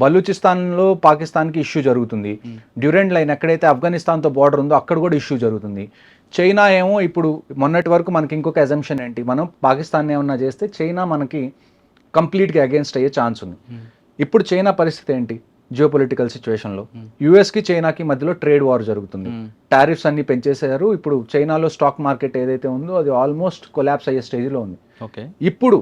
బలూచిస్తాన్లో పాకిస్తాన్కి ఇష్యూ జరుగుతుంది, డ్యూరెంట్ లైన్ ఎక్కడైతే ఆఫ్ఘనిస్తాన్తో బార్డర్ ఉందో అక్కడ కూడా ఇష్యూ జరుగుతుంది. చైనా ఏమో ఇప్పుడు మొన్నటి వరకు మనకి ఇంకొక అజంప్షన్ ఏంటి, మనం పాకిస్తాన్ ఏమన్నా చేస్తే చైనా మనకి కంప్లీట్గా అగేన్స్ట్ అయ్యే ఛాన్స్ ఉంది. ఇప్పుడు చైనా పరిస్థితి ఏంటి జియోపొలిటికల్ సిచ్యువేషన్లో? యూఎస్కి చైనాకి మధ్యలో ట్రేడ్ వార్ జరుగుతుంది, టారిఫ్స్ అన్ని పెంచేసారు. ఇప్పుడు చైనాలో స్టాక్ మార్కెట్ ఏదైతే ఉందో అది ఆల్మోస్ట్ కొలాప్స్ అయ్యే స్టేజ్లో ఉంది. ఇప్పుడు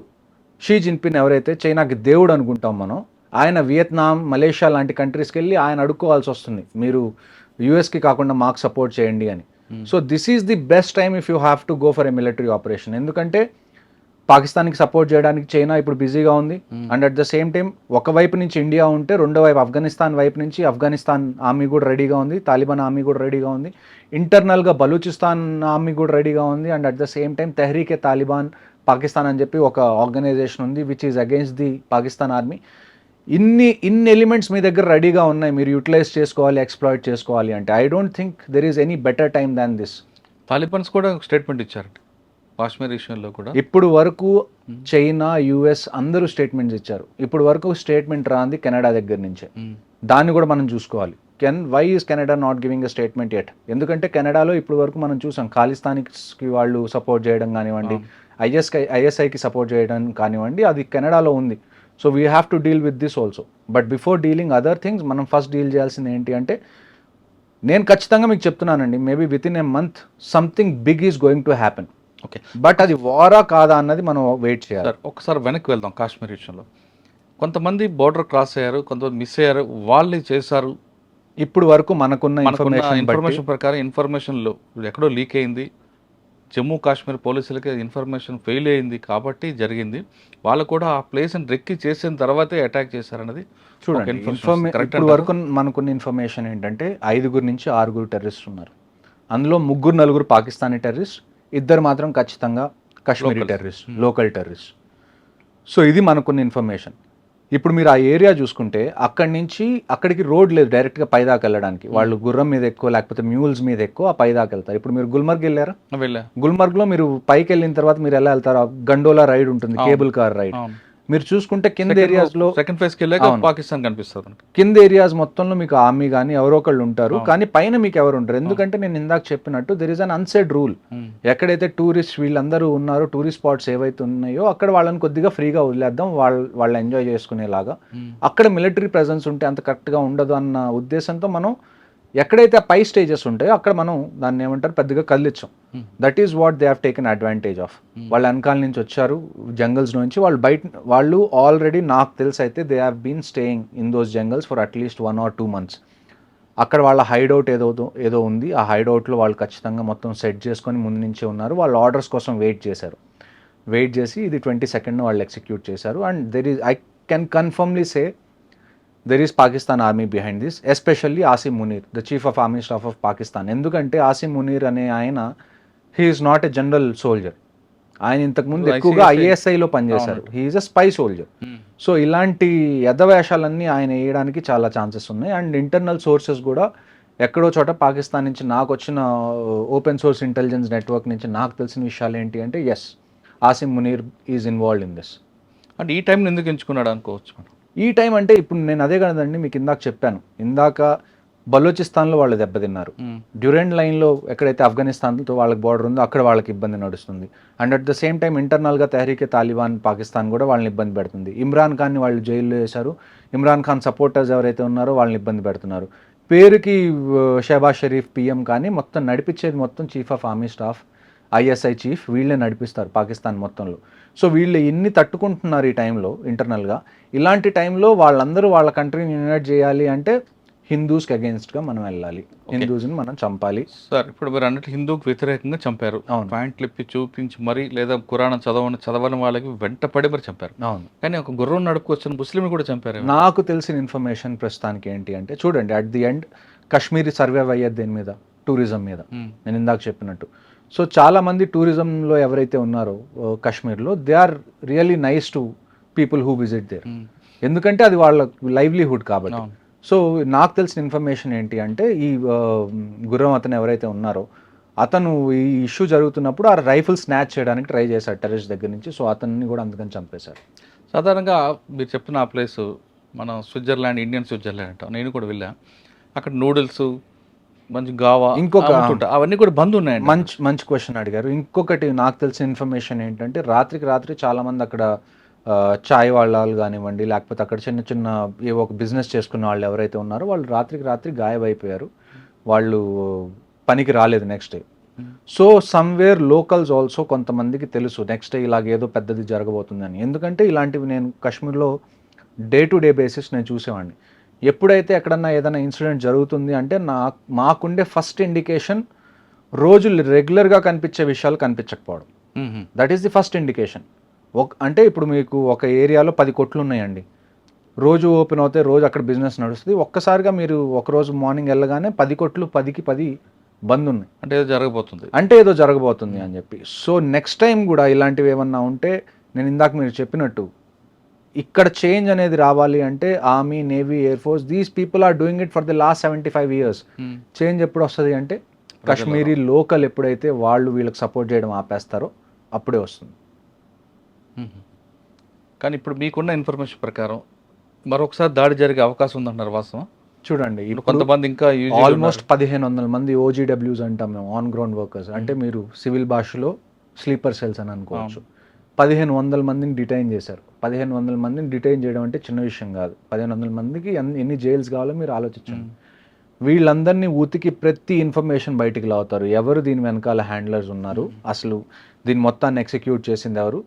షీ జిన్పిన్ ఎవరైతే చైనాకి దేవుడు అనుకుంటాం మనం, ఆయన వియత్నాం, మలేషియా లాంటి కంట్రీస్కి వెళ్ళి ఆయన అడుక్కోవాల్సి వస్తుంది, మీరు యూఎస్కి కాకుండా మాకు సపోర్ట్ చేయండి అని. So this is the best time if you have to go for a military operation. ఎందుకంటే పాకిస్తాన్కి సపోర్ట్ చేయడానికి చైనా ఇప్పుడు బిజీగా ఉంది, and at the same time ఒకవైపు నుంచి ఇండియా ఉంటే రెండో వైపు ఆఫ్ఘనిస్తాన్ వైపు నుంచి ఆఫ్ఘనిస్తాన్ ఆర్మీ కూడా రెడీగా ఉంది, తాలిబాన్ ఆర్మీ కూడా రెడీగా ఉంది, ఇంటర్నల్గా బలూచిస్తాన్ ఆర్మీ కూడా రెడీగా ఉంది, and at the same time Tehrik e Taliban Pakistan అని చెప్పి ఒక ఆర్గనైజేషన్ ఉంది which is against the Pakistan army. ఇన్ని ఎలిమెంట్స్ మీ దగ్గర రెడీగా ఉన్నాయి, మీరు యూటిలైజ్ చేసుకోవాలి, ఎక్స్ప్లాయిట్ చేసుకోవాలి అంటే I don't think there is any better time than this. Talibans కూడా స్టేట్మెంట్ ఇచ్చారు కాశ్మీర్ విషయంలో కూడా. ఇప్పుడు వరకు చైనా, యుఎస్ అందరూ స్టేట్మెంట్స్ ఇచ్చారు. ఇప్పుడు వరకు స్టేట్మెంట్ రాంది కెనడా దగ్గర నుంచే. దాన్ని కూడా మనం చూసుకోవాలి. Why is Canada not giving a statement at? ఎందుకంటే కెనడాలో ఇప్పుడు వరకు మనం చూసాం ఖాళిస్తాన్కి వాళ్ళు సపోర్ట్ చేయడం కానివ్వండి, ఐఎస్ఐకి సపోర్ట్ చేయడం కానివ్వండి, అది కెనడాలో ఉంది. So we have to deal with this also. But before dealing other things మనం ఫస్ట్ డీల్ చేయాల్సింది ఏంటి అంటే, నేను ఖచ్చితంగా మీకు చెప్తున్నానండి, maybe with in a month something big is going to happen. Okay, but అది వారా కాదా అన్నది మనం వెయిట్ చేయాలి. సార్ ఒకసారి వెనక్కి వెళ్దాం. కాశ్మీర్ విషయంలో కొంతమంది బోర్డర్ క్రాస్ అయ్యారు, కొంతమంది మిస్ అయ్యారు, వాళ్ళు చేశారు. ఇప్పుడు వరకు మనకున్న ఇన్ఫర్మేషన్ ప్రకారం ఇన్ఫర్మేషన్లో ఎక్కడో లీక్ అయింది, జమ్మూ కాశ్మీర్ పోలీసులకి ఇన్ఫర్మేషన్ ఫెయిల్ అయింది కాబట్టి జరిగింది. వాళ్ళు కూడా ఆ ప్లేస్ని రెక్కి చేసిన తర్వాతే అటాక్ చేశారన్నది చూడండి. ఇప్పుడు వరకు మనకున్న ఇన్ఫర్మేషన్ ఏంటంటే 5 నుంచి 6 టెర్రరిస్ట్ ఉన్నారు. అందులో 3-4 పాకిస్తానీ టెర్రరిస్ట్, 2 మాత్రం ఖచ్చితంగా Kashmiri terrorist, local terrorist. So ఇది మనకున్న ఇన్ఫర్మేషన్. ఇప్పుడు మీరు ఆ ఏరియా చూసుకుంటే అక్కడి నుంచి అక్కడికి రోడ్ లేదు డైరెక్ట్గా పైదాకా వెళ్ళడానికి. వాళ్ళు గుర్రం మీద ఎక్కువ లేకపోతే మ్యూల్స్ మీద ఎక్కువ పైదాకా వెళ్తారు. ఇప్పుడు మీరు గుల్మర్గ్ వెళ్ళారా? గుల్మర్గ్లో మీరు పైకి వెళ్ళిన తర్వాత మీరు ఎలా వెళ్తారు? గండోలా రైడ్ ఉంటుంది, కేబుల్ కార్ రైడ్. మీరు చూసుకుంటే కింద ఏరియాస్లో సెకండ్ ఫేజ్కి వెళ్ళాక పాకిస్తాన్ కనిపిస్తుంది. కింద ఏరియాస్ మొత్తంలో మీకు ఆర్మీ కానీ ఎవరో ఒకళ్ళు ఉంటారు, కానీ పైన మీకు ఎవరు ఉంటారు. ఎందుకంటే నేను ఇందాక చెప్పినట్టు there is an unsaid rule. ఎక్కడైతే టూరిస్ట్ వీళ్ళందరూ ఉన్నారో, టూరిస్ట్ స్పాట్స్ ఏవైతే ఉన్నాయో అక్కడ వాళ్ళని కొద్దిగా ఫ్రీగా వదిలేద్దాం, వాళ్ళు ఎంజాయ్ చేసుకునేలాగా. అక్కడ మిలిటరీ ప్రెజెన్స్ ఉంటే అంత కరెక్ట్గా ఉండదు అన్న ఉద్దేశంతో మనం ఎక్కడైతే పై స్టేజెస్ ఉంటాయో అక్కడ మనం దాన్ని ఏమంటారు పెద్దగా కదిలించాం. That is what they have taken advantage of. వాళ్ళు వెనకాల నుంచి వచ్చారు జంగల్స్ నుంచి, వాళ్ళు ఆల్రెడీ నాకు తెలిసి అయితే they have been staying in those jungles for at least 1 or 2 months. అక్కడ వాళ్ళ హైడౌట్ ఏదో ఉంది. ఆ హైడౌట్లో వాళ్ళు ఖచ్చితంగా మొత్తం సెట్ చేసుకొని ముందు నుంచే ఉన్నారు. వాళ్ళు ఆర్డర్స్ కోసం వెయిట్ చేసి ఇది 22nd వాళ్ళు ఎగ్జిక్యూట్ చేశారు. And I can confirmly say there is Pakistan army behind this, especially Asim Munir, the chief of army staff of Pakistan. ఎందుకంటే ఆసిమ్ మునీర్ అనే ఆయన he is not a general soldier. ఆయన ఇంతకుముందు ఎక్కువగా ఐఎస్ఐలో పనిచేశారు. He is a spy soldier. So ఇలాంటి యథవేషాలన్నీ ఆయన వేయడానికి చాలా ఛాన్సెస్ ఉన్నాయి. అండ్ ఇంటర్నల్ సోర్సెస్ కూడా ఎక్కడో చోట పాకిస్తాన్ నుంచి నాకు వచ్చిన ఓపెన్ సోర్స్ ఇంటెలిజెన్స్ నెట్వర్క్ నుంచి నాకు తెలిసిన విషయాలు ఏంటి అంటే yes, Asim Munir is involved in this. అంటే ఈ టైంని ఎందుకు ఎంచుకున్నాడు అనుకోవచ్చు మనం. ఈ టైం అంటే ఇప్పుడు నేను అదే కదండి మీకు ఇందాక చెప్పాను. ఇందాక బలూచిస్తాన్లో వాళ్ళు దెబ్బతిన్నారు. డ్యూరెంట్ లైన్లో ఎక్కడైతే ఆఫ్ఘనిస్తాన్తో వాళ్ళకి బార్డర్ ఉందో అక్కడ వాళ్ళకి ఇబ్బంది నడుస్తుంది. And at the same time ఇంటర్నల్గా తెహరీకే తాలిబాన్ పాకిస్తాన్ కూడా వాళ్ళని ఇబ్బంది పెడుతుంది. ఇమ్రాన్ ఖాన్ని వాళ్ళు జైల్లో వేశారు. ఇమ్రాన్ ఖాన్ సపోర్టర్స్ ఎవరైతే ఉన్నారో వాళ్ళని ఇబ్బంది పెడుతున్నారు. పేరుకి షహబాజ్ షరీఫ్ పిఎం కానీ మొత్తం నడిపించేది మొత్తం chief of army staff, ISI chief, వీళ్ళే నడిపిస్తారు పాకిస్తాన్ మొత్తంలో. సో వీళ్ళు ఎన్ని తట్టుకుంటున్నారు ఈ టైంలో ఇంటర్నల్గా. ఇలాంటి టైంలో వాళ్ళందరూ వాళ్ళ కంట్రీని యునైట్ చేయాలి అంటే హిందూస్కి అగేన్స్ట్గా మనం వెళ్ళాలి, హిందూస్ని మనం చంపాలి. సార్ ఇప్పుడు మీరు అన్నట్టు హిందూకి వ్యతిరేకంగా చంపారు. అవును. పాయింట్లు ఇప్పి చూపించి మరి లేదా ఖురాన్ చదవని వాళ్ళకి వెంటపడి మరి చంపారు. అవును. కానీ ఒక గుర్రం నడుపుకొచ్చిన ముస్లింని కూడా చంపారు. నాకు తెలిసిన ఇన్ఫర్మేషన్ ప్రస్తుతానికి ఏంటి అంటే చూడండి, at the end Kashmiri survive అయ్యేది దేని మీద, టూరిజం మీద. నేను ఇందాక చెప్పినట్టు. సో చాలామంది టూరిజంలో ఎవరైతే ఉన్నారో కాశ్మీర్లో they are really nice to people who visit there. ఎందుకంటే అది వాళ్ళ లైవ్లీహుడ్ కాబట్టి. సో నాకు తెలిసిన ఇన్ఫర్మేషన్ ఏంటి అంటే ఈ గుర్రం అతను ఎవరైతే ఉన్నారో అతను ఈ ఇష్యూ జరుగుతున్నప్పుడు ఆ రైఫిల్ స్నాచ్ చేయడానికి ట్రై చేశాడు టెర్రరిస్ట్ దగ్గర నుంచి. సో అతన్ని కూడా అందుకని చంపేశారు. సాధారణంగా మీరు చెప్పిన ఆ ప్లేస్ మనం స్విట్జర్లాండ్, ఇండియన్ స్విట్జర్లాండ్ అంటాం. నేను కూడా వెళ్ళా. అక్కడ నూడిల్స్, మంచి గావా, ఇంకొక అవన్నీ కూడా బంద్ ఉన్నాయండి. మంచి క్వశ్చన్ అడిగారు. ఇంకొకటి నాకు తెలిసిన ఇన్ఫర్మేషన్ ఏంటంటే రాత్రి చాలామంది అక్కడ చాయ్ వాళ్ళు కానివ్వండి, లేకపోతే అక్కడ చిన్న ఏవో ఒక బిజినెస్ చేసుకున్న వాళ్ళు ఎవరైతే ఉన్నారో వాళ్ళు రాత్రి గాయమైపోయారు. వాళ్ళు పనికి రాలేదు next day. So somewhere locals also కొంతమందికి తెలుసు నెక్స్ట్ డే ఇలాగేదో పెద్దది జరగబోతుందని. ఎందుకంటే ఇలాంటివి నేను కాశ్మీర్లో డే టు డే బేసిస్ నేను చూసేవాడిని. ఎప్పుడైతే ఎక్కడన్నా ఏదైనా ఇన్సిడెంట్ జరుగుతుంది అంటే మాకుండే ఫస్ట్ ఇండికేషన్ రోజు రెగ్యులర్గా కనిపించే విషయాలు కనిపించకపోవడం. That is the first indication. అంటే ఇప్పుడు మీకు ఒక ఏరియాలో 10 కొట్లు ఉన్నాయండి, రోజు ఓపెన్ అవుతాయి, రోజు అక్కడ బిజినెస్ నడుస్తుంది. ఒక్కసారిగా మీరు ఒకరోజు మార్నింగ్ వెళ్ళగానే 10 కొట్లు 10కి 10 బంద్ ఉన్నాయి అంటే ఏదో జరగబోతుంది అని చెప్పి. సో నెక్స్ట్ టైం కూడా ఇలాంటివి ఏమన్నా ఉంటే నేను ఇందాక మీరు చెప్పినట్టు ఇక్కడ చేంజ్ అనేది రావాలి అంటే army, navy, air force, these people are doing it for the last 75 years. Change ఎప్పుడు వస్తుంది అంటే కాశ్మీరీ లోకల్ ఎప్పుడైతే వాళ్ళు వీళ్ళకి సపోర్ట్ చేయడం ఆపేస్తారో అప్పుడే వస్తుంది. కానీ ఇప్పుడు మీకున్న ఇన్ఫర్మేషన్ ప్రకారం మరొకసారి దాడి జరిగే అవకాశం ఉందంటున్నారు, వాస్తవం? చూడండి, కొంతమంది ఇంకా ఆల్మోస్ట్ 1500 మంది OGWs అంటాం మేము, ఆన్ గ్రౌండ్ వర్కర్స్. అంటే మీరు సివిల్ భాషలో స్లీపర్ సెల్స్ అని అనుకోవచ్చు. 1500 మందిని డిటైన్ చేశారు. 1500 మందిని డిటైన్ చేయడం అంటే చిన్న విషయం కాదు. 1500 మందికి ఎన్ని జైల్స్ కావాలో మీరు ఆలోచించండి. వీళ్ళందరినీ ఉతికి ప్రతి ఇన్ఫర్మేషన్ బయటికి లావుతారు. ఎవరు దీని వెనకాల హ్యాండ్లర్స్ ఉన్నారు, అసలు దీని మొత్తాన్ని ఎగ్జిక్యూట్ చేసింది ఎవరు.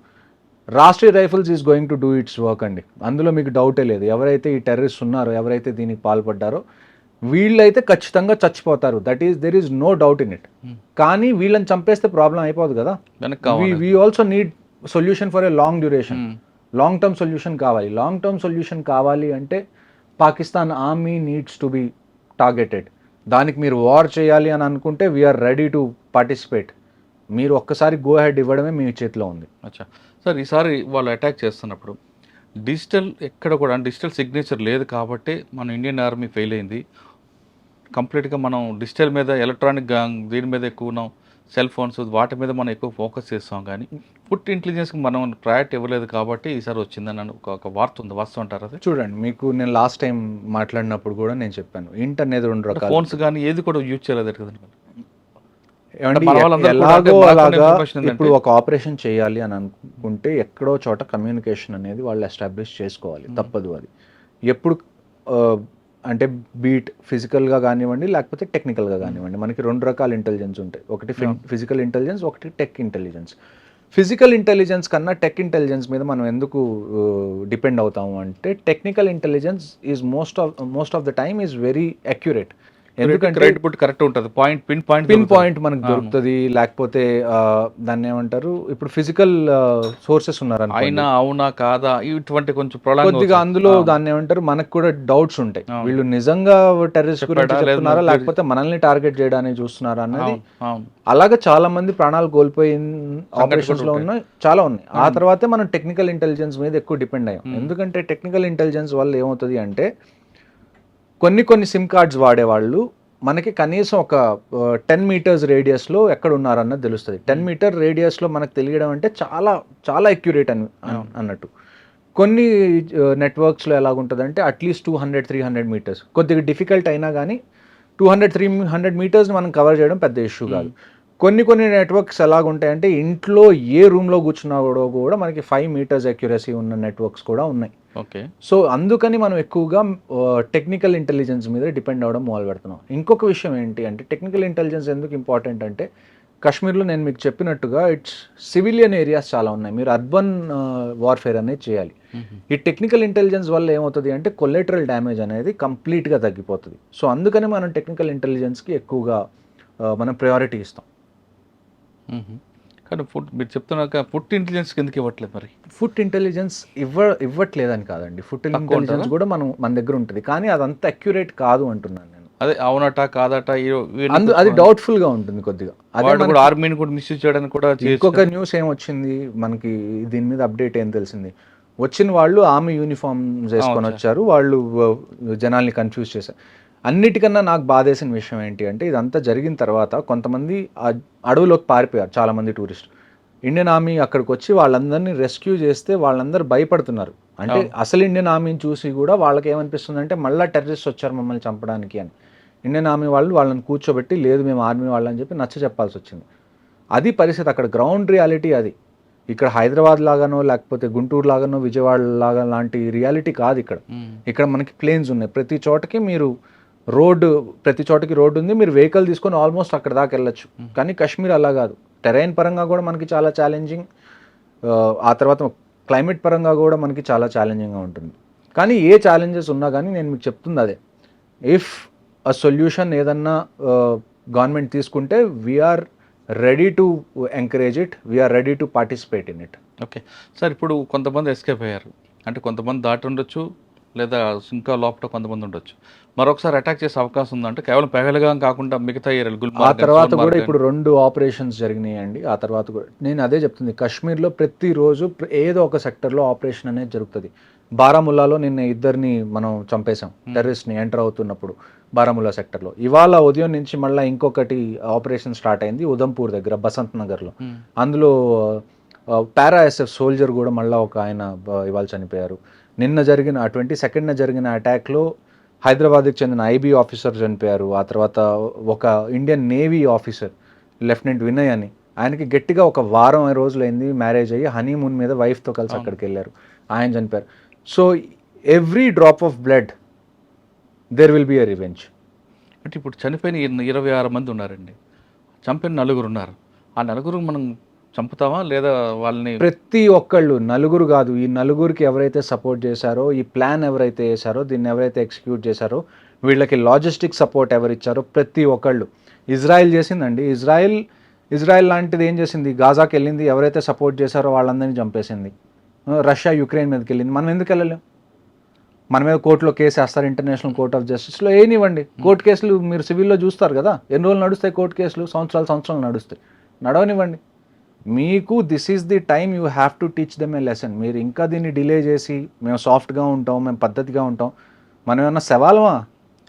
Rashtriya rifles is going to do it's work అండి, అందులో మీకు డౌటే లేదు. ఎవరైతే ఈ టెర్రరిస్ట్ ఉన్నారో, ఎవరైతే దీనికి పాల్పడ్డారో వీళ్ళైతే ఖచ్చితంగా చచ్చిపోతారు. There is no doubt in it. కానీ వీళ్ళని చంపేస్తే ప్రాబ్లం అయిపోదు కదా. We also need solution for a long duration. Long term solution కావాలి. లాంగ్ టర్మ్ సొల్యూషన్ కావాలి అంటే Pakistan army needs to be targeted. దానికి మీరు వార్ చేయాలి అని అనుకుంటే వీఆర్ రెడీ టు పార్టిసిపేట్. మీరు ఒక్కసారి గో హెడ్ ఇవ్వడమే మీ చేతిలో ఉంది. అచ్చా సార్, ఈసారి వాళ్ళు అటాక్ చేస్తున్నప్పుడు ఎక్కడ కూడా డిజిటల్ సిగ్నేచర్ లేదు కాబట్టి మన ఇండియన్ ఆర్మీ ఫెయిల్ అయింది. కంప్లీట్గా మనం డిజిటల్ మీద, ఎలక్ట్రానిక్ దీని మీద ఎక్కువ ఉన్నాం, సెల్ ఫోన్స్ వాటి మీద మనం ఎక్కువ ఫోకస్ చేస్తాం. కానీ ఫుడ్ ఇంటెలిజెన్స్కి మనం ప్రయారిటీ ఇవ్వలేదు కాబట్టి ఈసారి వచ్చిందని ఒక వార్త ఉంది, వాస్తవం అంటారు అది? చూడండి, మీకు నేను లాస్ట్ టైం మాట్లాడినప్పుడు కూడా నేను చెప్పాను, ఇంట్ అనేది 2 రకాలు. ఫోన్స్ కానీ ఏది కూడా యూజ్ చేయలేదు కదండి. ఎలాగో అలాగా ఇప్పుడు ఒక ఆపరేషన్ చేయాలి అని అనుకుంటే ఎక్కడో చోట కమ్యూనికేషన్ అనేది వాళ్ళు ఎస్టాబ్లిష్ చేసుకోవాలి, తప్పదు అది. ఎప్పుడు అంటే బీట్ ఫిజికల్గా కానివ్వండి, లేకపోతే టెక్నికల్గా కానివ్వండి, మనకి 2 రకాల ఇంటెలిజెన్స్ ఉంటాయి. ఒకటి ఫిజికల్ ఇంటెలిజెన్స్, ఒకటి టెక్ ఇంటెలిజెన్స్. ఫిజికల్ ఇంటెలిజెన్స్ కన్నా టెక్ ఇంటెలిజెన్స్ మీద మనం ఎందుకు డిపెండ్ అవుతాము అంటే technical intelligence is most of the time is very accurate. ఎందుకంటే రైట్ పుట్ కరెక్ట్ ఉంటుంది, పిన్ పాయింట్ మనకు దొరుకుతుంది. లేకపోతే దాన్ని ఏమంటారు, ఇప్పుడు ఫిజికల్ సోర్సెస్ ఉన్నారు అయినా అవునా కాదా ఇటువంటి కొంచెం ప్రొలాంగ్ కొద్దిగా అందులో దాన్ని ఏమంటారు, మనకు కూడా డౌట్స్ ఉంటాయి. వీళ్ళు నిజంగా టెర్రరిస్ట్ గురించి చెప్తున్నారా లేకపోతే మనల్ని టార్గెట్ చేయడానికి చూస్తున్నారా అన్నది. అలాగే చాలా మంది ప్రాణాలు కోల్పోయిన ఆపరేషన్స్ లో ఉన్నాయి, చాలా ఉన్నాయి. ఆ తర్వాతే మనం టెక్నికల్ ఇంటెలిజెన్స్ మీద ఎక్కువ డిపెండ్ అయ్యాం. ఎందుకంటే టెక్నికల్ ఇంటెలిజెన్స్ వల్ల ఏమవుతుంది అంటే కొన్ని సిమ్ కార్డ్స్ వాడేవాళ్ళు మనకి కనీసం ఒక 10 మీటర్స్ రేడియస్లో ఎక్కడ ఉన్నారన్నది తెలుస్తుంది. 10 మీటర్ రేడియస్లో మనకు తెలియడం అంటే చాలా చాలా అక్యురేట్ అన్నట్టు. కొన్ని నెట్వర్క్స్లో ఎలాగుంటుందంటే అట్లీస్ట్ 200-300 మీటర్స్, కొద్దిగా డిఫికల్ట్ అయినా కానీ 200-300 మీటర్స్ని మనం కవర్ చేయడం పెద్ద ఇష్యూ కాదు. కొన్ని నెట్వర్క్స్ ఎలాగుంటాయంటే ఇంట్లో ఏ రూమ్లో కూర్చున్నా కూడా మనకి 5 మీటర్స్ అక్యురసీ ఉన్న నెట్వర్క్స్ కూడా ఉన్నాయి. ఓకే. సో అందుకని మనం ఎక్కువగా టెక్నికల్ ఇంటెలిజెన్స్ మీద డిపెండ్ అవ్వడం మొదలు పెడుతున్నాం. ఇంకొక విషయం ఏంటి అంటే టెక్నికల్ ఇంటెలిజెన్స్ ఎందుకు ఇంపార్టెంట్ అంటే కాశ్మీర్లో నేను మీకు చెప్పినట్టుగా ఇట్స్ సివిలియన్ ఏరియాస్ చాలా ఉన్నాయి. మీరు అర్బన్ వార్ఫేర్ అనేది చేయాలి. ఈ టెక్నికల్ ఇంటెలిజెన్స్ వల్ల ఏమవుతుంది అంటే కొలెటరల్ డ్యామేజ్ అనేది కంప్లీట్గా తగ్గిపోతుంది. సో అందుకని మనం టెక్నికల్ ఇంటెలిజెన్స్కి ఎక్కువగా మనం ప్రయారిటీ ఇస్తాం. కానీ మీరు చెప్తున్నాక ఫుడ్ ఇంటెలిజెన్స్ కిందకి ఇవ్వట్లేదు. మరి ఫుడ్ ఇంటెలిజెన్స్ ఇవ్వట్లేదని కాదండి, ఫుడ్ ఇంటెలిజెన్స్ కూడా మన దగ్గర ఉంటుంది, కానీ అదంతా అక్యురేట్ కాదు అంటున్నాను నేను. అదే అవునట కాదట అది డౌట్ఫుల్ గా ఉంటుంది కొద్దిగా. అదే ఆర్మీని కూడా మిస్యూజ్ చేయడానికి కూడా. ఇంకొక న్యూస్ ఏమొచ్చింది మనకి దీని మీద అప్డేట్ ఏం తెలిసింది, వచ్చిన వాళ్ళు ఆర్మీ యూనిఫామ్ వేసుకొని వచ్చారు, వాళ్ళు జనాల్ని కన్ఫ్యూజ్ చేశారు. అన్నిటికన్నా నాకు బాధేసిన విషయం ఏంటి అంటే ఇదంతా జరిగిన తర్వాత కొంతమంది అడవులోకి పారిపోయారు చాలామంది టూరిస్టులు. ఇండియన్ ఆర్మీ అక్కడికి వచ్చి వాళ్ళందరినీ రెస్క్యూ చేస్తే వాళ్ళందరూ భయపడుతున్నారు. అంటే అసలు ఇండియన్ ఆర్మీని చూసి కూడా వాళ్ళకి ఏమనిపిస్తుంది అంటే మళ్ళీ టెర్రరిస్ట్ వచ్చారు మమ్మల్ని చంపడానికి అని. ఇండియన్ ఆర్మీ వాళ్ళని కూర్చోబెట్టి లేదు మేము ఆర్మీ వాళ్ళని చెప్పి నచ్చ చెప్పాల్సి వచ్చింది. అది పరిస్థితి, అక్కడ గ్రౌండ్ రియాలిటీ అది. ఇక్కడ హైదరాబాద్ లాగానో లేకపోతే గుంటూరు లాగానో విజయవాడ లాగా లాంటి రియాలిటీ కాదు ఇక్కడ. ఇక్కడ మనకి ప్లేన్స్ ఉన్నాయి, ప్రతి చోటకి రోడ్డు ఉంది, మీరు వెహికల్ తీసుకొని ఆల్మోస్ట్ అక్కడ దాకా వెళ్ళొచ్చు. కానీ కాశ్మీర్ అలా కాదు, టెరైన్ పరంగా కూడా మనకి చాలా ఛాలెంజింగ్, ఆ తర్వాత క్లైమేట్ పరంగా కూడా మనకి చాలా ఛాలెంజింగ్గా ఉంటుంది. కానీ ఏ ఛాలెంజెస్ ఉన్నా కానీ నేను మీకు చెప్తుంది అదే, ఇఫ్ అ సొల్యూషన్ ఏదన్నా గవర్నమెంట్ తీసుకుంటే we are ready to encourage it, we are ready to participate in it. Okay sir, ఇప్పుడు కొంతమంది ఎస్కేప్ అయ్యారు అంటే కొంతమంది దాటి ఉండొచ్చు, లేదా ఇంకా లోపల కొంతమంది ఉండొచ్చు. మరొకసారి అటాక్ చేసే అవకాశం ఉందంటే కేవలం పెహల్గాం కాకుండా మిగతా ఆ తర్వాత కూడా ఇప్పుడు 2 ఆపరేషన్స్ జరిగినాయండి. ఆ తర్వాత కూడా నేను అదే చెప్తుంది, కాశ్మీర్లో ప్రతిరోజు ఏదో ఒక సెక్టర్లో ఆపరేషన్ అనేది జరుగుతుంది. బారాముల్లాలో నిన్న 2 మనం చంపేశాం, టెర్రరిస్ట్ని ఎంటర్ అవుతున్నప్పుడు బారాముల్లా సెక్టర్లో. ఇవాళ ఉదయం నుంచి మళ్ళీ ఇంకొకటి ఆపరేషన్ స్టార్ట్ అయింది ఉదంపూర్ దగ్గర బసంత్ నగర్లో. అందులో పారాఎస్ఎఫ్ సోల్జర్ కూడా మళ్ళీ ఒక ఆయన ఇవాళ చనిపోయారు. నిన్న జరిగిన 22న జరిగిన అటాక్లో హైదరాబాద్కి చెందిన ఐబీ ఆఫీసర్ చనిపోయారు. ఆ తర్వాత ఒక Indian navy officer lieutenant Vinay అని, ఆయనకి గట్టిగా ఒక వారం రోజులైంది మ్యారేజ్ అయ్యి హనీమూన్ మీద వైఫ్తో కలిసి అక్కడికి వెళ్ళారు, ఆయన చనిపోయారు. So every drop of blood there will be a revenge. అంటే ఇప్పుడు చనిపోయిన 26 మంది ఉన్నారండి, చంపిన 4 ఉన్నారు. ఆ 4 మనం చంపుతామా లేదా వాళ్ళని? ప్రతి ఒక్కళ్ళు, 4 కాదు, ఈ 4కి ఎవరైతే సపోర్ట్ చేశారో, ఈ ప్లాన్ ఎవరైతే వేశారో, దీన్ని ఎవరైతే ఎగ్జిక్యూట్ చేశారో, వీళ్ళకి లాజిస్టిక్ సపోర్ట్ ఎవరు ఇచ్చారో ప్రతి ఒక్కళ్ళు. ఇజ్రాయెల్ చేసిందండి, ఇజ్రాయెల్ లాంటిది ఏం చేసింది, గాజాకి వెళ్ళింది, ఎవరైతే సపోర్ట్ చేశారో వాళ్ళందరినీ చంపేసింది. రష్యా యుక్రెయిన్ మీదకి వెళ్ళింది, మనం ఎందుకు వెళ్ళలేం? మన మీద కోర్టులో కేసు వేస్తారు, ఇంటర్నేషనల్ కోర్ట్ ఆఫ్ జస్టిస్లో ఏనివ్వండి. కోర్టు కేసులు మీరు సివిల్లో చూస్తారు కదా, ఎన్ని రోజులు నడుస్తాయి కోర్టు కేసులు? సంవత్సరాలు నడుస్తాయి, నడవనివ్వండి. మీకు this is the time you have to teach them A lesson. మీరు ఇంకా దీన్ని డిలే చేసి మేము సాఫ్ట్గా ఉంటాం, మేము పద్ధతిగా ఉంటాం, మనం ఏమన్నా సవాలమా?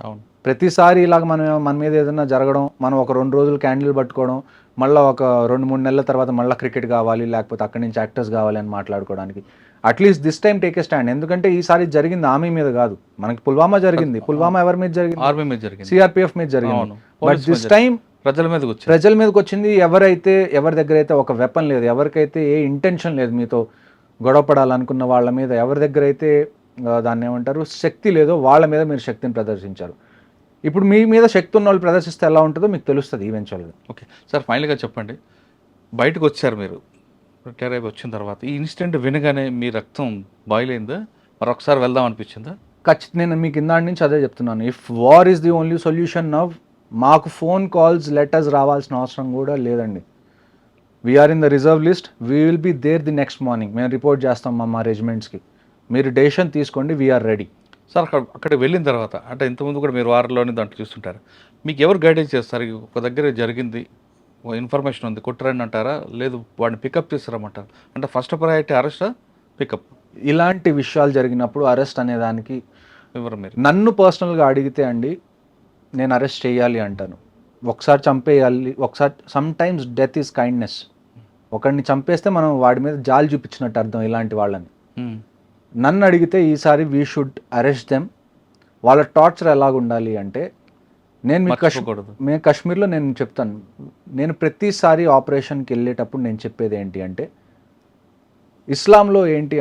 అవును, ప్రతిసారి ఇలాగ మన మీద ఏదైనా జరగడం, మనం ఒక 2 రోజులు క్యాండిల్ పట్టుకోవడం, మళ్ళీ ఒక 2-3 నెలల తర్వాత మళ్ళీ క్రికెట్ కావాలి, లేకపోతే అక్కడి నుంచి యాక్టర్స్ కావాలి అని మాట్లాడుకోవడానికి. At least this time take a stand. ఎందుకంటే ఈసారి జరిగింది ఆర్మీ మీద కాదు, మనకి పుల్వామా జరిగింది. పుల్వామా ఎవరి మీద జరిగింది? ఆర్మీ మీద జరిగింది, సిఆర్పిఎఫ్ మీద జరిగింది. బట్ దిస్ టైం ప్రజల మీదకి వచ్చింది. ఎవరి దగ్గర అయితే ఒక వెపన్ లేదు, ఎవరికైతే ఏ ఇంటెన్షన్ లేదు మీతో గొడవపడాలనుకున్న వాళ్ళ మీద, ఎవరి దగ్గర అయితే దాన్ని ఏమంటారు శక్తి లేదో వాళ్ళ మీద మీరు శక్తిని ప్రదర్శించారు. ఇప్పుడు మీ మీద శక్తి ఉన్న వాళ్ళు ప్రదర్శిస్తే ఎలా ఉంటుందో మీకు తెలుస్తుంది ఈవెన్చువల్గా. ఓకే సార్, ఫైనల్గా చెప్పండి, బయటకు వచ్చారు మీరు, రిటైర్ అయిపోయి వచ్చిన తర్వాత ఈ ఇన్సిడెంట్ వినగానే మీ రక్తం బాయిల్ అయిందా? మరొకసారి వెళ్దాం అనిపించిందా? నేను మీకు ఇందాటి నుంచి అదే చెప్తున్నాను. If war is the only solution now, మాకు ఫోన్ కాల్స్ లెటర్స్ రావాల్సిన అవసరం కూడా లేదండి. We are in the reserve list, we will be there the next morning. మేము రిపోర్ట్ చేస్తాం మా రెజిమెంట్స్కి, మీరు డెసిషన్ తీసుకోండి, వీఆర్ రెడీ. సార్ అక్కడికి వెళ్ళిన తర్వాత అంటే ఇంతకుముందు కూడా మీరు వారంలోనే దాంట్లో చూస్తుంటారు, మీకు ఎవరు గైడెన్స్ చేస్తారు? ఒక దగ్గర జరిగింది, ఇన్ఫర్మేషన్ ఉంది, కొట్టరండి అంటారా, లేదు వాడిని పికప్ తీసుకురమ్మంటారు? అంటే ఫస్ట్ ప్రయారిటీ అరెస్టా పికప్? ఇలాంటి విషయాలు జరిగినప్పుడు అరెస్ట్ అనేదానికి వివరం మీరు నన్ను పర్సనల్గా అడిగితే అండి, నేను అరెస్ట్ చేయాలి అంటాను. ఒకసారి చంపేయాలి, ఒకసారి some times death is kindness. ఒకడిని చంపేస్తే మనం వాడి మీద జాలి చూపించినట్టు అర్థం ఇలాంటి వాళ్ళని. నన్ను అడిగితే ఈసారి వీ షుడ్ అరెస్ట్ దెమ్. వాళ్ళ టార్చర్ ఎలాగ ఉండాలి అంటే, నేను కాశ్మీర్లో నేను చెప్తాను, నేను ప్రతిసారి ఆపరేషన్కి వెళ్ళేటప్పుడు నేను చెప్పేది ఏంటి అంటే, ఇస్లాంలో ఏంటి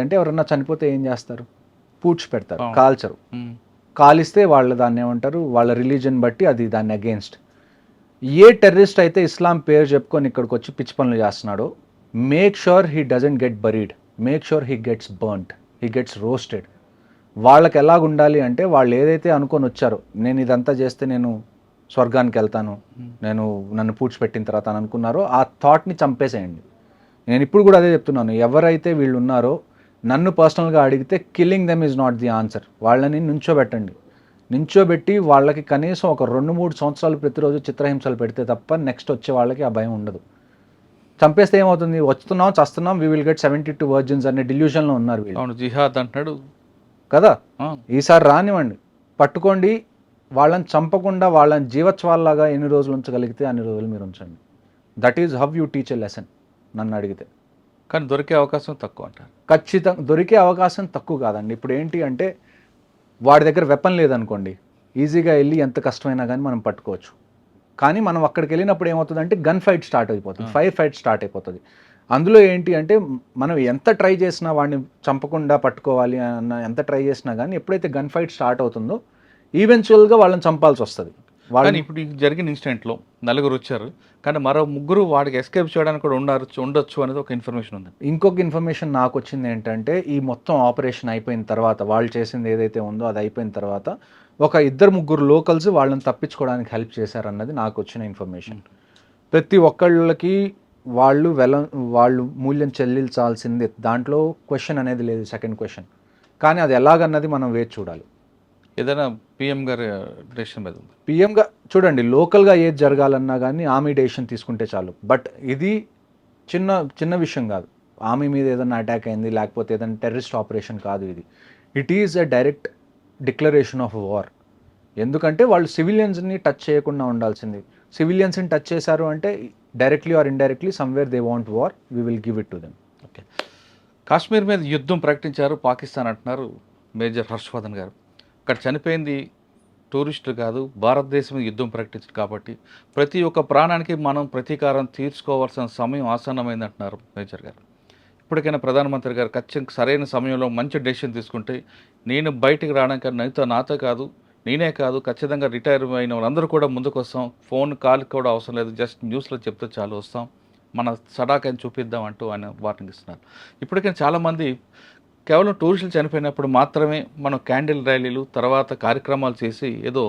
అంటే ఎవరన్నా చనిపోతే ఏం చేస్తారు? పూడ్చి పెడతారు, కాల్చరు. కాలిస్తే వాళ్ళు దాన్ని ఏమంటారు, వాళ్ళ రిలీజన్ బట్టి అది దాన్ని అగేన్స్ట్. ఏ టెర్రరిస్ట్ అయితే ఇస్లాం పేరు చెప్పుకొని ఇక్కడికి వచ్చి పిచ్చి పనులు చేస్తున్నాడో, make sure he doesn't get buried, make sure he gets burnt, he gets roasted. వాళ్ళకి ఎలాగ ఉండాలి అంటే, వాళ్ళు ఏదైతే అనుకొని వచ్చారో, నేను ఇదంతా చేస్తే నేను స్వర్గానికి వెళ్తాను, నన్ను పూడ్చిపెట్టిన తర్వాత అని అనుకున్నారో, ఆ థాట్ని చంపేసేయండి. నేను ఇప్పుడు కూడా అదే చెప్తున్నాను, ఎవరైతే వీళ్ళు ఉన్నారో నన్ను పర్సనల్గా అడిగితే killing them is not the answer. వాళ్ళని నుంచోబెట్టి వాళ్ళకి కనీసం ఒక 2-3 సంవత్సరాలు ప్రతిరోజు చిత్రహింసలు పెడితే తప్ప నెక్స్ట్ వచ్చే వాళ్ళకి ఆ భయం ఉండదు. చంపేస్తే ఏమవుతుంది, వస్తున్నాం చస్తున్నాం, వీ విల్ గెట్ 72 వర్జిన్స్ అనే డిల్యూషన్లో ఉన్నారు వీళ్ళు. అవును, జిహాద్ అంటున్నాడు కదా. ఈసారి రానివ్వండి, పట్టుకోండి, వాళ్ళని చంపకుండా వాళ్ళని జీవోత్సవాల్లాగా ఎన్ని రోజులు ఉంచగలిగితే అన్ని రోజులు మీరు ఉంచండి. That is how you teach a lesson నన్ను అడిగితే. కానీ దొరికే అవకాశం తక్కువ అంటారు. ఖచ్చితంగా దొరికే అవకాశం తక్కువ కాదండి. ఇప్పుడు ఏంటి అంటే, వాడి దగ్గర వెపన్ లేదనుకోండి, ఈజీగా వెళ్ళి ఎంత కష్టమైనా కానీ మనం పట్టుకోవచ్చు. కానీ మనం అక్కడికి వెళ్ళినప్పుడు ఏమవుతుందంటే గన్ ఫైట్ స్టార్ట్ అయిపోతుంది, ఫైర్ ఫైట్ స్టార్ట్ అయిపోతుంది. అందులో ఏంటి అంటే, మనం ఎంత ట్రై చేసినా వాడిని చంపకుండా పట్టుకోవాలి అన్న ఎంత ట్రై చేసినా కానీ ఎప్పుడైతే గన్ ఫైట్ స్టార్ట్ అవుతుందో ఈవెన్చువల్గా వాళ్ళని చంపాల్సి వస్తుంది. కానీ ఇప్పుడు జరిగిన ఇన్సిడెంట్లో 4 వచ్చారు, కానీ మరో 3 వాడికి ఎస్కేప్ చేయడానికి కూడా ఉండొచ్చు అనేది ఒక ఇన్ఫర్మేషన్ ఉంది. ఇంకొక ఇన్ఫర్మేషన్ నాకు వచ్చింది ఏంటంటే, ఈ మొత్తం ఆపరేషన్ అయిపోయిన తర్వాత, వాళ్ళు చేసింది ఏదైతే ఉందో అది అయిపోయిన తర్వాత, ఒక 2-3 లోకల్స్ వాళ్ళని తప్పించుకోవడానికి హెల్ప్ చేశారన్నది నాకు వచ్చిన ఇన్ఫర్మేషన్. ప్రతి ఒక్కళ్ళకి వాళ్ళు మూల్యం చెల్లించాల్సిందే, దాంట్లో క్వశ్చన్ అనేది లేదు, సెకండ్ క్వశ్చన్. కానీ అది ఎలాగన్నది మనం వేచి చూడాలి. ఏదైనా పిఎం గారి డెసిషన్ మీద ఉంది. పిఎంగా చూడండి, లోకల్గా ఏది జరగాలన్నా కానీ ఆర్మీ డెసిషన్ తీసుకుంటే చాలు. బట్ ఇది చిన్న విషయం కాదు. ఆర్మీ మీద ఏదైనా అటాక్ అయింది, లేకపోతే ఏదైనా టెర్రరిస్ట్ ఆపరేషన్ కాదు ఇది. It is a direct declaration of war. ఎందుకంటే వాళ్ళు సివిలియన్స్ని టచ్ చేయకుండా ఉండాల్సింది. సివిలియన్స్ని టచ్ చేశారు అంటే directly or indirectly somewhere they want war, we will give it to them. Okay, Kashmir మీద యుద్ధం ప్రకటించారు పాకిస్తాన్ అంటున్నారు మేజర్ హర్షవర్ధన్ గారు. అక్కడ చనిపోయింది టూరిస్టులు కాదు, భారతదేశం మీద యుద్ధం ప్రకటించారు. కాబట్టి ప్రతి ఒక్క ప్రాణానికి మనం ప్రతీకారం తీర్చుకోవాల్సిన సమయం ఆసన్నమైంది అంటున్నారు మేజర్ గారు. ఇప్పటికైనా ప్రధానమంత్రి గారు ఖచ్చితంగా సరైన సమయంలో మంచి డెసిషన్ తీసుకుంటే, నేను బయటికి రావడానికి నాతో కాదు, నేనే కాదు, ఖచ్చితంగా రిటైర్ అయిన వాళ్ళందరూ కూడా ముందుకు వస్తాం, ఫోన్ కాల్ కూడా అవసరం లేదు, జస్ట్ న్యూస్లో చెప్తే చాలు, వస్తాం, మన సడాకని చూపిద్దాం అంటూ ఆయన వార్నింగ్ ఇస్తున్నారు. ఇప్పటికైనా చాలామంది కేవలం టూరిస్టులు చనిపోయినప్పుడు మాత్రమే మనం క్యాండిల్ ర్యాలీలు తర్వాత కార్యక్రమాలు చేసి ఏదో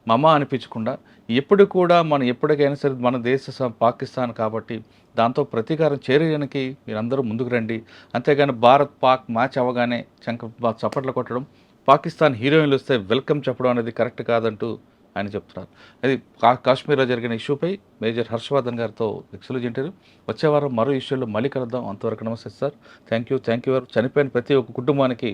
మమ అనిపించకుండా, ఎప్పుడు కూడా మనం ఎప్పటికైనా సరే మన దేశ పాకిస్తాన్ కాబట్టి దాంతో ప్రతీకారం చేయడానికి మీరందరూ ముందుకు రండి. అంతేగాని భారత్ పాక్ మ్యాచ్ అవ్వగానే చప్పట్లు కొట్టడం, పాకిస్తాన్ హీరోయిన్లు వస్తే వెల్కమ్ చెప్పడం అనేది కరెక్ట్ కాదంటూ ఆయన చెప్తున్నారు. అది కాశ్మీర్లో జరిగిన ఇష్యూపై మేజర్ హర్షవర్ధన్ గారితో ఎక్స్క్లూజివ్ ఇంటర్వ్యూ. వచ్చే వారం మరో ఇష్యూలో మళ్ళీ కలుద్దాం. అంతవరకు నమస్తే సార్. Thank you. చనిపోయిన ప్రతి ఒక్క కుటుంబానికి